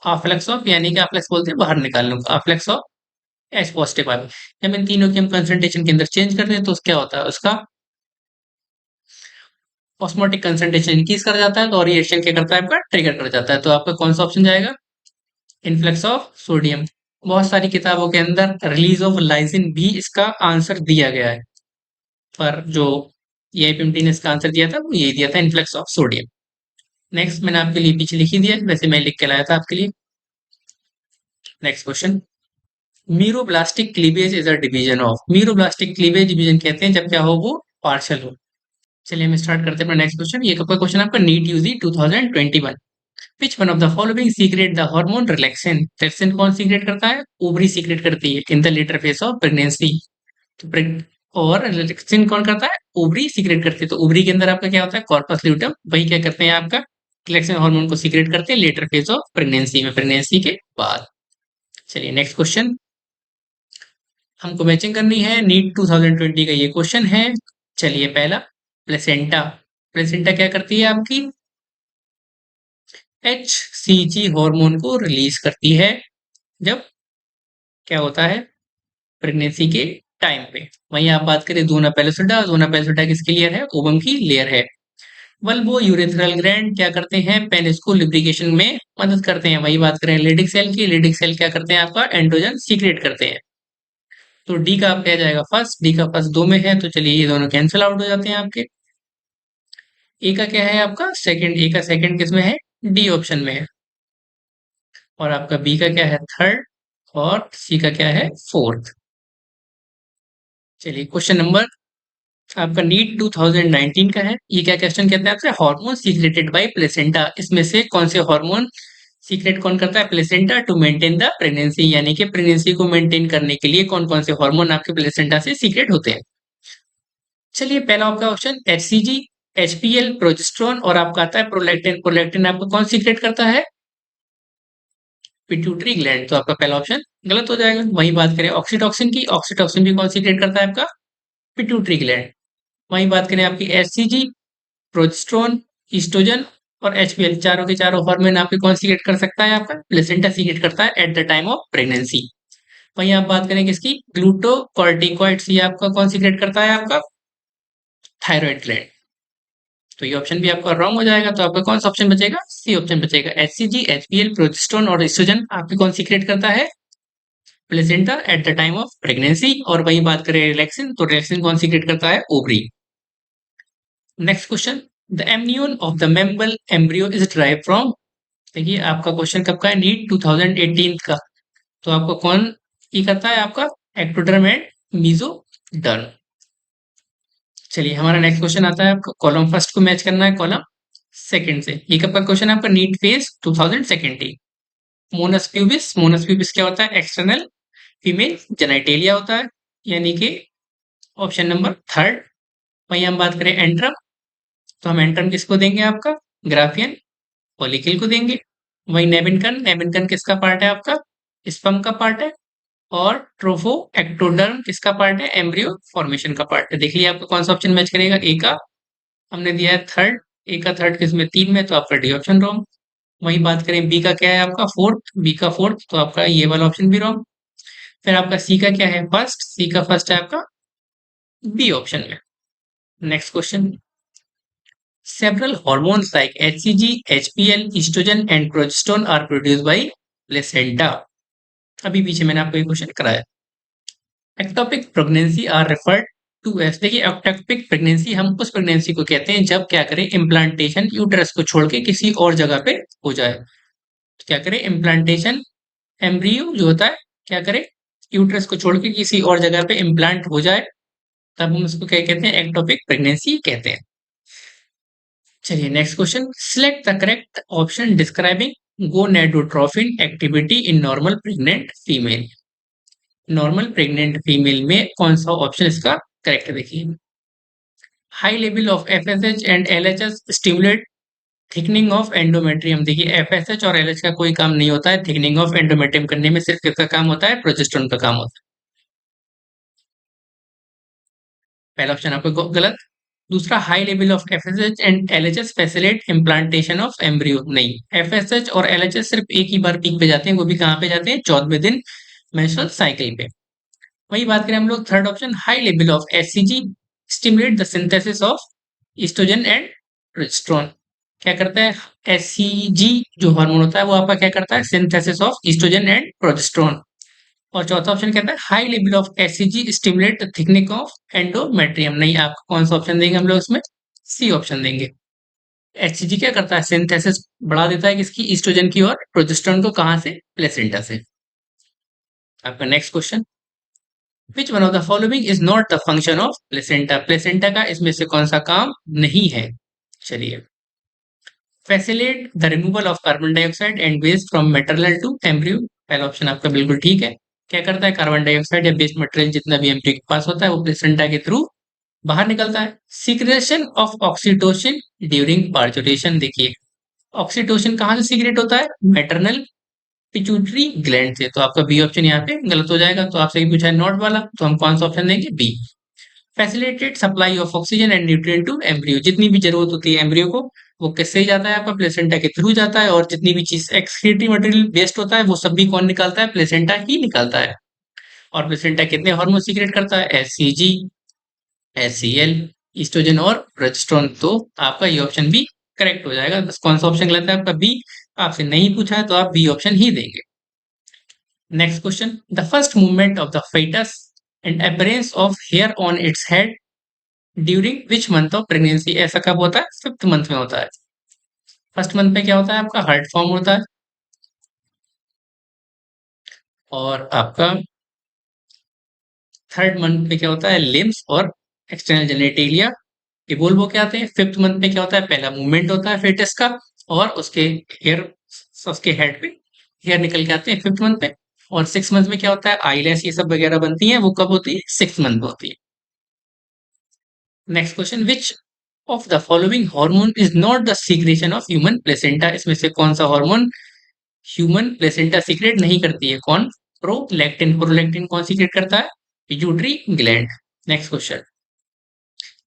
आफ्लक्स ऑफ, यानी कि आफ्लक्स बोलते हैं बाहर निकालने को, आफ्लक्स ऑफ एच पॉजिटिव आयन। जब इन तीनों की हम कंसंट्रेशन के अंदर चेंज करते हैं तो क्या होता है, उसका ऑस्मोटिक कंसंट्रेशन इंक्रीज कर जाता है, तो रिएक्शन क्या करता है, आपका ट्रिगर कर जाता है। तो आपका कौन सा ऑप्शन जाएगा, इन्फ्लक्स ऑफ सोडियम। बहुत सारी किताबों के अंदर रिलीज ऑफ लाइसिन भी इसका आंसर दिया गया है, पर जो एआईपीएमटी ने इसका आंसर दिया था वो यही दिया था, इन्फ्लक्स ऑफ सोडियम। नेक्स्ट मैंने आपके लिए पीछे लिखी दिया है, वैसे मैं लिख के लाया था आपके लिए। Next question, meroblastic cleavage is a division of, meroblastic cleavage division कहते हैं जब क्या हो, वो पार्शियल हो। चलिए हम स्टार्ट करते हैं अपना नेक्स्ट क्वेश्चन। ये कब का क्वेश्चन आपका, NEET UG 2021। Which one of the following secrete the hormone relaxin, relaxin कौन सीक्रेट करता है, ओवरी सीक्रेट करती है in the later phase of pregnancy. तो और रिलैक्सिन कौन करता है, ओवरी सीक्रेट करती है। तो ओवरी के अंदर आपका क्या होता है, कॉर्पस ल्यूटम, वही क्या करते हैं आपका रिलैक्सिन हार्मोन को सीक्रेट करते हैं लेटर फेज ऑफ प्रेगनेंसी में, प्रेगनेंसी के बाद। चलिए नेक्स्ट क्वेश्चन, हमको मैचिंग करनी है, नीट 2020 का ये क्वेश्चन है। चलिए पहला, प्लेसेंटा, प्लेसेंटा क्या करती है आपकी, HCG हार्मोन को रिलीज करती है जब क्या होता है, प्रेगनेंसी के टाइम पे। वहीं आप बात करें दूना पेलोसिडा, दूना पेलोसिडा किसकी लेयर है, ओवम की लेयर है। वल्बो यूरेथ्रल ग्लैंड क्या करते हैं, पेनिस को लिब्रिकेशन में मदद करते हैं। वही बात करें लेडिक सेल की, लेडिक सेल क्या करते हैं, आपका एंड्रोजन सीक्रेट करते हैं। तो डी का आपका आ जाएगा फर्स्ट, डी का फर्स्ट दो में है, तो चलिए ये दोनों कैंसिल आउट हो जाते हैं आपके। ए का क्या है आपका सेकंड, ए का सेकंड किस में है, डी ऑप्शन में है। और आपका बी का क्या है, थर्ड। और सी का क्या है, फोर्थ। चलिए क्वेश्चन नंबर आपका नीट 2019 का है। ये क्या क्वेश्चन कहता है आपसे, हार्मोन सीक्रेटेड बाय प्लेसेंटा, इसमें से कौन से हार्मोन सीक्रेट कौन करता है, placenta to maintain the pregnancy, यानी कि प्रेगनेंसी को मेंटेन करने के लिए कौन कौन से हार्मोन आपके प्लेसेंटा से सीक्रेट होते हैं। चलिए पहला आपका ऑप्शन HCG, HPL, प्रोजेस्टेरोन, और आपका आता है प्रोलैक्टिन। प्रोलैक्टिन आपको कौन सीक्रेट करता है, पिट्यूटरी ग्लैंड। तो आपका पहला ऑप्शन गलत हो जाएगा। वही बात करें ऑक्सीटॉक्सिन की, ऑक्सीटॉक्सिन भी कौन सीक्रेट करता है आपका, पिट्यूटरी ग्लैंड। वही बात करें आपकी HCG, प्रोजेस्टेरोन, ईस्ट्रोजन और HPL, चारों के चारों हार्मोन आपके कौन सीक्रेट कर सकता है, आपका प्लेसेंटा सीक्रेट करता है at the time of pregnancy. वहीं आप बात करें किसकी, ग्लूटोकॉर्टिकॉइड्स, ये आपका कौन सीक्रेट करता है, आपका थायराइड ग्लैंड। तो ये ऑप्शन भी आपका रॉन्ग हो जाएगा। तो आपका कौन सा ऑप्शन बचेगा, सी ऑप्शन बचेगा। HCG, HPL, प्रोजेस्टेरोन और एस्ट्रोजन आपकी कौन सीक्रेट करता है, placenta eight the time of pregnancy. और वही बात करें रिलैक्सिन, तो रिलैक्सिन कौन सीक्रेट करता है, ovary. Next question, the amnion of the mammal embryo is derived from, देखिए आपका क्वेश्चन कब का है, नीट 2018 का। तो आपको कौन ये करता है, आपका एक्टोडर्म एंड मीजोडर्म। चलिए हमारा नेक्स्ट क्वेश्चन आता है, आपका कॉलम फर्स्ट को मैच करना है कॉलम सेकंड से। ये कब का क्वेश्चन है आपका, NEET phase 2017। Mons pubis, mons pubis क्या होता है, एक्सटर्नल फीमेल जेनाइटेलिया होता है, यानी कि ऑप्शन नंबर थर्ड। वहीं हम बात करें एंट्रम, तो हम एंट्रम किसको देंगे, आपका ग्राफियन फॉलिकल को देंगे। वहीं नेबिनकन, नेबिनकन किसका पार्ट है, आपका स्पर्म का पार्ट है। और ट्रोफो एक्टोडर्म किसका पार्ट है, एम्ब्रियो फॉर्मेशन का पार्ट है। देख लिया आपको कौन सा ऑप्शन मैच करेगा, ए का हमने दिया है थर्ड, ए का थर्ड किसमें 3 में, तो आपका डी ऑप्शन रॉन्ग। वही बात करें बी का क्या है आपका फोर्थ, बी का फोर्थ, तो आपका ये वाला ऑप्शन भी रॉन्ग। फिर आपका सी का क्या है फर्स्ट, सी का फर्स्ट है आपका बी ऑप्शन में। Next question, several hormones like hcg, hpl, estrogen and progesterone are produced by placenta। अभी पीछे मैंने आपको ये क्वेश्चन कराया। Ectopic pregnancy are referred to as, देखिए एक्टोपिक प्रेगनेंसी हम उस प्रेगनेंसी को कहते हैं जब क्या करें इम्प्लांटेशन यूटरस को छोड़ के किसी और जगह पे हो जाए। तो क्या करें इम्प्लांटेशन, एम्ब्रियो जो होता है क्या करे यूटरस को छोड़ के किसी और जगह पे इम्प्लांट हो जाए, तब हम उसको क्या कहते हैं एक्टोपिक प्रेगनेंसी कहते हैं। चलिए next question, select the correct option describing gonadotrophin activity in normal pregnant female. Normal pregnant female में कौन सा ऑप्शन इसका करेक्ट है देखिए। High level of FSH and LHS stimulate thickening of endometrium. देखिए एफएसएच और एलएच का कोई काम नहीं होता है थिकनिंग ऑफ एंडोमेट्रियम करने में, सिर्फ किसका काम होता है प्रोजेस्टेरोन का काम होता है। पहला ऑप्शन आपका गलत। दूसरा, high level of FSH and LHS facilitate implantation of embryo, नहीं एफएसएच और एलएचएस सिर्फ एक ही बार पीक पे जाते हैं, वो भी कहाँ पे जाते हैं 14वें दिन मेंस्ट्रुअल साइकिल पे। वही बात करें हम लोग third option, high level of hCG stimulate the synthesis of estrogen and progesterone. क्या करता है एचसीजी जो हार्मोन होता है वो आपका क्या करता है synthesis of estrogen and progesterone. और चौथा ऑप्शन कहता है high level of hCG stimulate the thickening of endometrium. नहीं, आपको कौन सा ऑप्शन देंगे हम लोग इसमें, सी ऑप्शन देंगे। एचसीजी क्या करता है सिंथेसिस बढ़ा देता है किसकी ईस्ट्रोजन की, और प्रोजेस्टेरोन को कहां से प्लेसेंटा से। आपका next question, which one of the following is not the function of placenta. Placenta का इसमें से कौन सा काम नहीं है। चलिए, facilitate the removal of carbon dioxide and waste from maternal to embryo. पहला ऑप्शन आपका बिल्कुल ठीक है। क्या करता है कार्बन डाइऑक्साइड या वेस्ट मटेरियल जितना भी एम्ब्रियो के पास होता है वो प्लेसेंटा के थ्रू बाहर निकलता है। Secretion of oxytocin during parturition. देखिए ऑक्सीटोसिन कहाँ से सीक्रेट होता है मैटरनल पिट्यूटरी ग्लैंड से, तो आपका बी ऑप्शन यहाँ पे गलत हो जाएगा। तो आपसे पूछा है नॉट वाला, तो हम कौन सा ऑप्शन देंगे B. Facilitate supply of oxygen and nutrient to embryo, जितनी भी जरूरत होती है एम्ब्रियो को वो किससे जाता है आपका प्लेसेंटा के थ्रू जाता है, और जितनी भी चीज एक्सक्रीटरी मटेरियल वेस्ट होता है वो सब भी कौन निकालता है प्लेसेंटा ही निकालता है। और प्लेसेंटा कितने हार्मोन सीक्रेट करता है एचसीजी, एचसीएल, ईस्ट्रोजन और प्रोजेस्टेरोन। तो आपका ये ऑप्शन भी करेक्ट हो जाएगा। बस कौन सा ऑप्शन गलत है आपका बी। आपसे नहीं पूछा है तो आप बी ऑप्शन ही देंगे। Next question, the first movement of the fetus and appearance of hair on its head during which month of pregnancy. ऐसा कब होता है फिफ्थ मंथ में होता है। फर्स्ट मंथ में क्या होता है आपका हार्ट फॉर्म होता है, और आपका थर्ड मंथ में क्या होता है लिम्स और एक्सटर्नल जेनेटेलिया इवोल्व होके आते हैं। फिफ्थ मंथ में क्या होता है पहला मूवमेंट होता है फेटस का, और उसके हेयर, उसके हेड पे हेयर निकल के आते हैं फिफ्थ मंथ में। और सिक्स मंथ में क्या होता है आईलैश ये सब वगैरह बनती हैं, वो कब होती है सिक्स मंथ में होती है। Next question, which of the following hormone is not the secretion of human placenta. इसमें से कौन सा हार्मोन ह्यूमन प्लेसेंटा सीक्रेट नहीं करती है, कौन प्रोलैक्टिन। प्रोलैक्टिन कौन सीक्रेट करता है pituitary gland. Next question,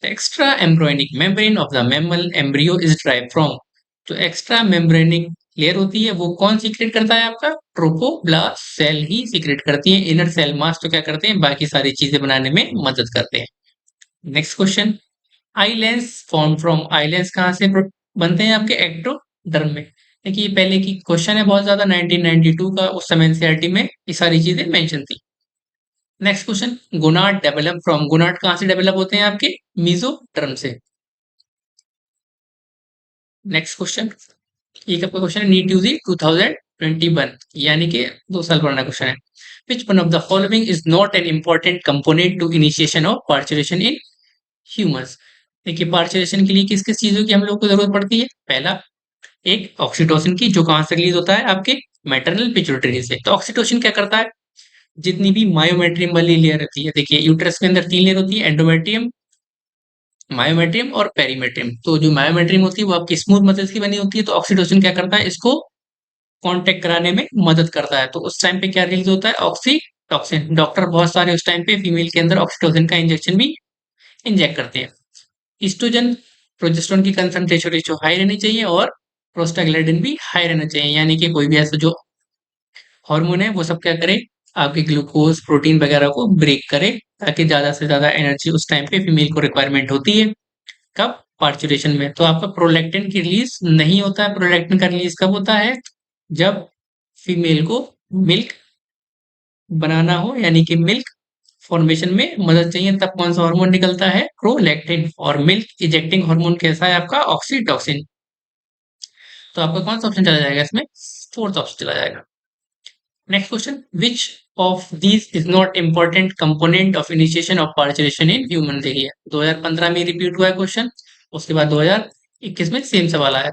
the extra embryonic membrane of the mammal embryo is derived from. जो एक्स्ट्रा मेम्ब्रेनिक लेयर होती है वो कौन सीक्रेट करता है आपका ट्रोपोब्लास्ट सेल ही सीक्रेट करती है। इनर सेल मास तो क्या करते हैं बाकी सारी चीजें बनाने में मदद करते हैं। Next question, eye lens form from, eye lens कहाँ से बनते हैं आपके एक्टोडर्म में। देखिए पहले की क्वेश्चन है बहुत ज्यादा 1992 का, उस समय एनसीईआरटी में ये सारी चीजें मेंशन थी। Next question, gonad develop from, gonad कहाँ से डेवलप होते हैं आपके मीजोडर्म से। नेक्स्ट क्वेश्चन, ये कब का क्वेश्चन है नीट यूजी 2021, यानी कि 2 साल पुराना क्वेश्चन है। Which one of the following is not an important component to initiation of parturition in humans. देखिए पार्चुरेशन के लिए किस किस चीजों की हम लोग को जरूरत पड़ती है। पहला, एक ऑक्सीटोसिन की जो कहां से रिलीज होता है आपके मैटरनल पिट्यूटरी से। तो ऑक्सीटोसिन क्या करता है जितनी भी मायोमेट्रियम वाली लेयर रहती है, देखिए यूट्रस के अंदर 3 लेयर होती है एंडोमेट्रियम, मायोमेट्रियम और पेरीमेट्रियम। तो जो मायोमेट्रियम होती है वो आपकी स्मूथ मसल्स की बनी होती है, तो ऑक्सीटोसिन क्या करता है इसको कांटेक्ट कराने में मदद करता है। तो उस टाइम पे क्या रिलीज होता है ऑक्सीटॉक्सिन। डॉक्टर बहुत सारे उस टाइम पे फीमेल के अंदर ऑक्सीटोसिन का इंजेक्शन भी इंजेक्ट करते हैं। ईस्ट्रोजन प्रोजेस्टेरोन की कंसंट्रेशन रेशियो हाई रहनी चाहिए और प्रोस्टाग्लैंडिन भी हाई रहना चाहिए, यानी कि कोई भी ऐसा जो हार्मोन है वो सब क्या करे, आपके ग्लूकोज प्रोटीन वगैरह को ब्रेक करे, ताकि ज़्यादा से ज़्यादा एनर्जी उस टाइम पे फीमेल को रिक्वायरमेंट होती है। कब? पार्चुरेशन में। तो आपका प्रोलैक्टिन की रिलीज नहीं होता है। प्रोलैक्टिन का रिलीज कब होता है? जब फीमेल को मिल्क बनाना हो, यानी कि मिल्क फॉर्मेशन में मदद चाहिए, तब कौन सा हार्मोन निकलता है? प्रोलैक्टिन। और मिल्क इजेक्टिंग हार्मोन कैसा है आपका? ऑक्सीटोसिन। तो आपका कौन सा ऑप्शन चला जाएगा इसमें? फोर्थ ऑप्शन चला जाएगा। Next question, which of these is not important component of initiation of parturition in human? देखिए 2015 में रिपीट हुआ है क्वेश्चन, उसके बाद 2021 में सेम सवाल आया।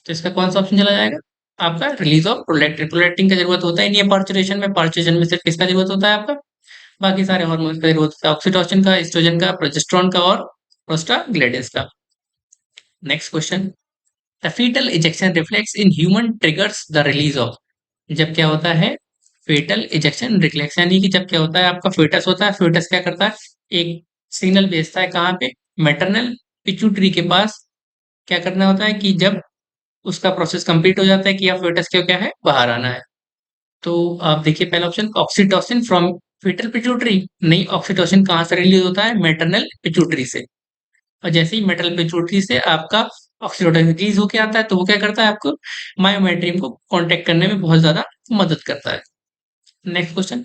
तो इसका कौन सा ऑप्शन चला जाएगा? आपका रिलीज ऑफ प्रोलैक्टिन। प्रोलैक्टिन का जरूरत होता है नहीं है पार्चुरेशन में। पार्चुरेशन में सिर्फ किसका जरूरत होता है? आपका बाकी सारे हार्मोन्स का जरूरत होता है, ऑक्सीटोसिन का, एस्ट्रोजन का, प्रोजेस्टेरोन का और प्रोस्टाग्लैंडिन्स का। Next question, the fetal ejection reflex in human triggers the release of. जब क्या होता है? फेटल इजेक्शन रिफ्लेक्स, यानी कि जब क्या होता है, आपका फेटस होता है, फेटस क्या करता है? एक सिग्नल भेजता है, कहाँ पे? मैटरनल पिट्यूटरी के पास। क्या करना होता है कि जब उसका प्रोसेस कंप्लीट हो जाता है कि अब फेटस को क्या है? बाहर आना है। तो आप देखिए पहला option, oxytocin from fetal pituitary. नहीं, ऑक्सीटोसिन कहाँ से रिलीज होता है? मैटरनल पिट्यूटरी से। और जैसे ही मेटल पिट्यूटरी से आपका ऑक्सीटोसिन रिलीज होके आता है, तो वो क्या करता है? आपको मायोमेट्रियम को कांटेक्ट करने में बहुत ज्यादा मदद करता है। नेक्स्ट क्वेश्चन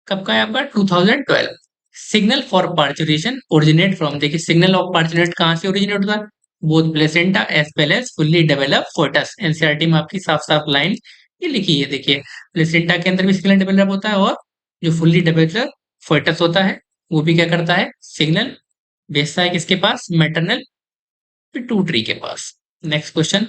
कब का है आपका? 2012। Signal for parturition originate from. देखिए सिग्नल ऑफ पार्चुरेट कहाँ से ओरिजिनेट होता है? Both placenta as well as fully develop foetus. NCERT में आपकी साफ साफ लाइन ये लिखी है, देखिए प्लेसेंटा के अंदर भी सिग्नल डेवलप होता है, और जो फुल्ली डेवलप फोएटस होता है वो भी क्या करता है? सिग्नल भेजता है किसके पास? मैटरनल पिट्यूटरी के पास। Next question,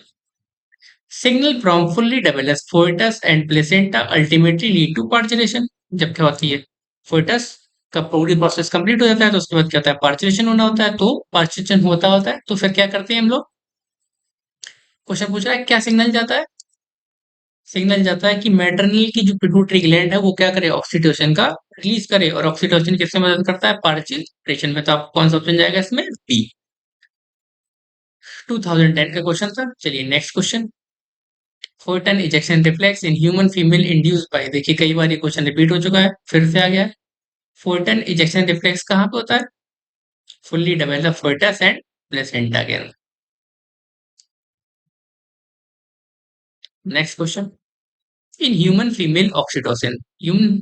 signal from fully developed foetus and placenta ultimately lead to parturition. जब क्या होती है? फोएटस का पूरी प्रोसेस कंप्लीट हो जाता है, तो उसके बाद क्या होता है? पार्चुरेशन होना होता है। तो पार्चुरेशन होता है तो फिर क्या करते हैं हम लोग? क्वेश्चन पूछ रहा है क्या सिग्नल जाता है? सिग्नल जाता है कि मैटरनल की जो पिट्यूटरी ग्लैंड है वो क्या करे? ऑक्सीटोसिन का रिलीज करे। और ऑक्सीटोसिन किससे मदद करता है? पार्चुरेशन में। तो आपको कौन सा ऑप्शन जाएगा इसमें? बी। 2010 का क्वेश्चन था। चलिए next question, Fortran ejection reflex in human female induced by. देखिए कई बार ये क्वेश्चन रिपीट हो चुका है, फिर से आ गया है। फोर्टन इजेक्शन रिफ्लेक्स कहाँ पे होता है? Fully develop forts and placenta के अंदर। Next question, in human female oxytocin. Human,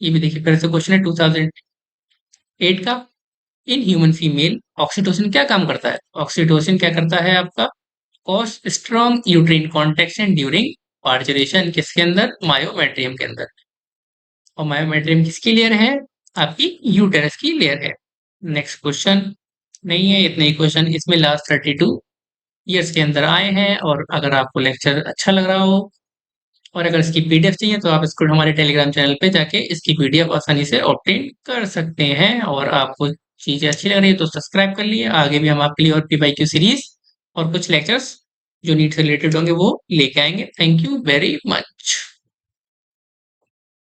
ये भी देखिए फिर से क्वेश्चन है 2008 का। इन ह्यूमन फीमेल ऑक्सीटोसिन क्या काम करता है? ऑक्सीटोसिन क्या करता है आपका? Cause strong uterine contraction during parturition. किसके अंदर? मायोमेट्रियम के अंदर। और मायोमेट्रियम किसकी लेयर है? आपकी यूटेरस की लेयर है। नेक्स्ट क्वेश्चन नहीं है, इतने ही क्वेश्चन इसमें लास्ट 32 ईयर्स के अंदर आए हैं। और अगर आपको लेक्चर अच्छा लग रहा हो और अगर इसकी पीडीएफ चाहिए, तो आप इसको हमारे टेलीग्राम चैनल पे जाके इसकी पीडीएफ आसानी से ऑब्टेन कर सकते हैं। और आपको चीजें अच्छी लग रही है तो सब्सक्राइब कर लिए। आगे भी हम आपके लिए और पीवाईक्यू सीरीज और कुछ लेक्चर्स जो नीट से रिलेटेड होंगे वो लेके आएंगे। Thank you very much.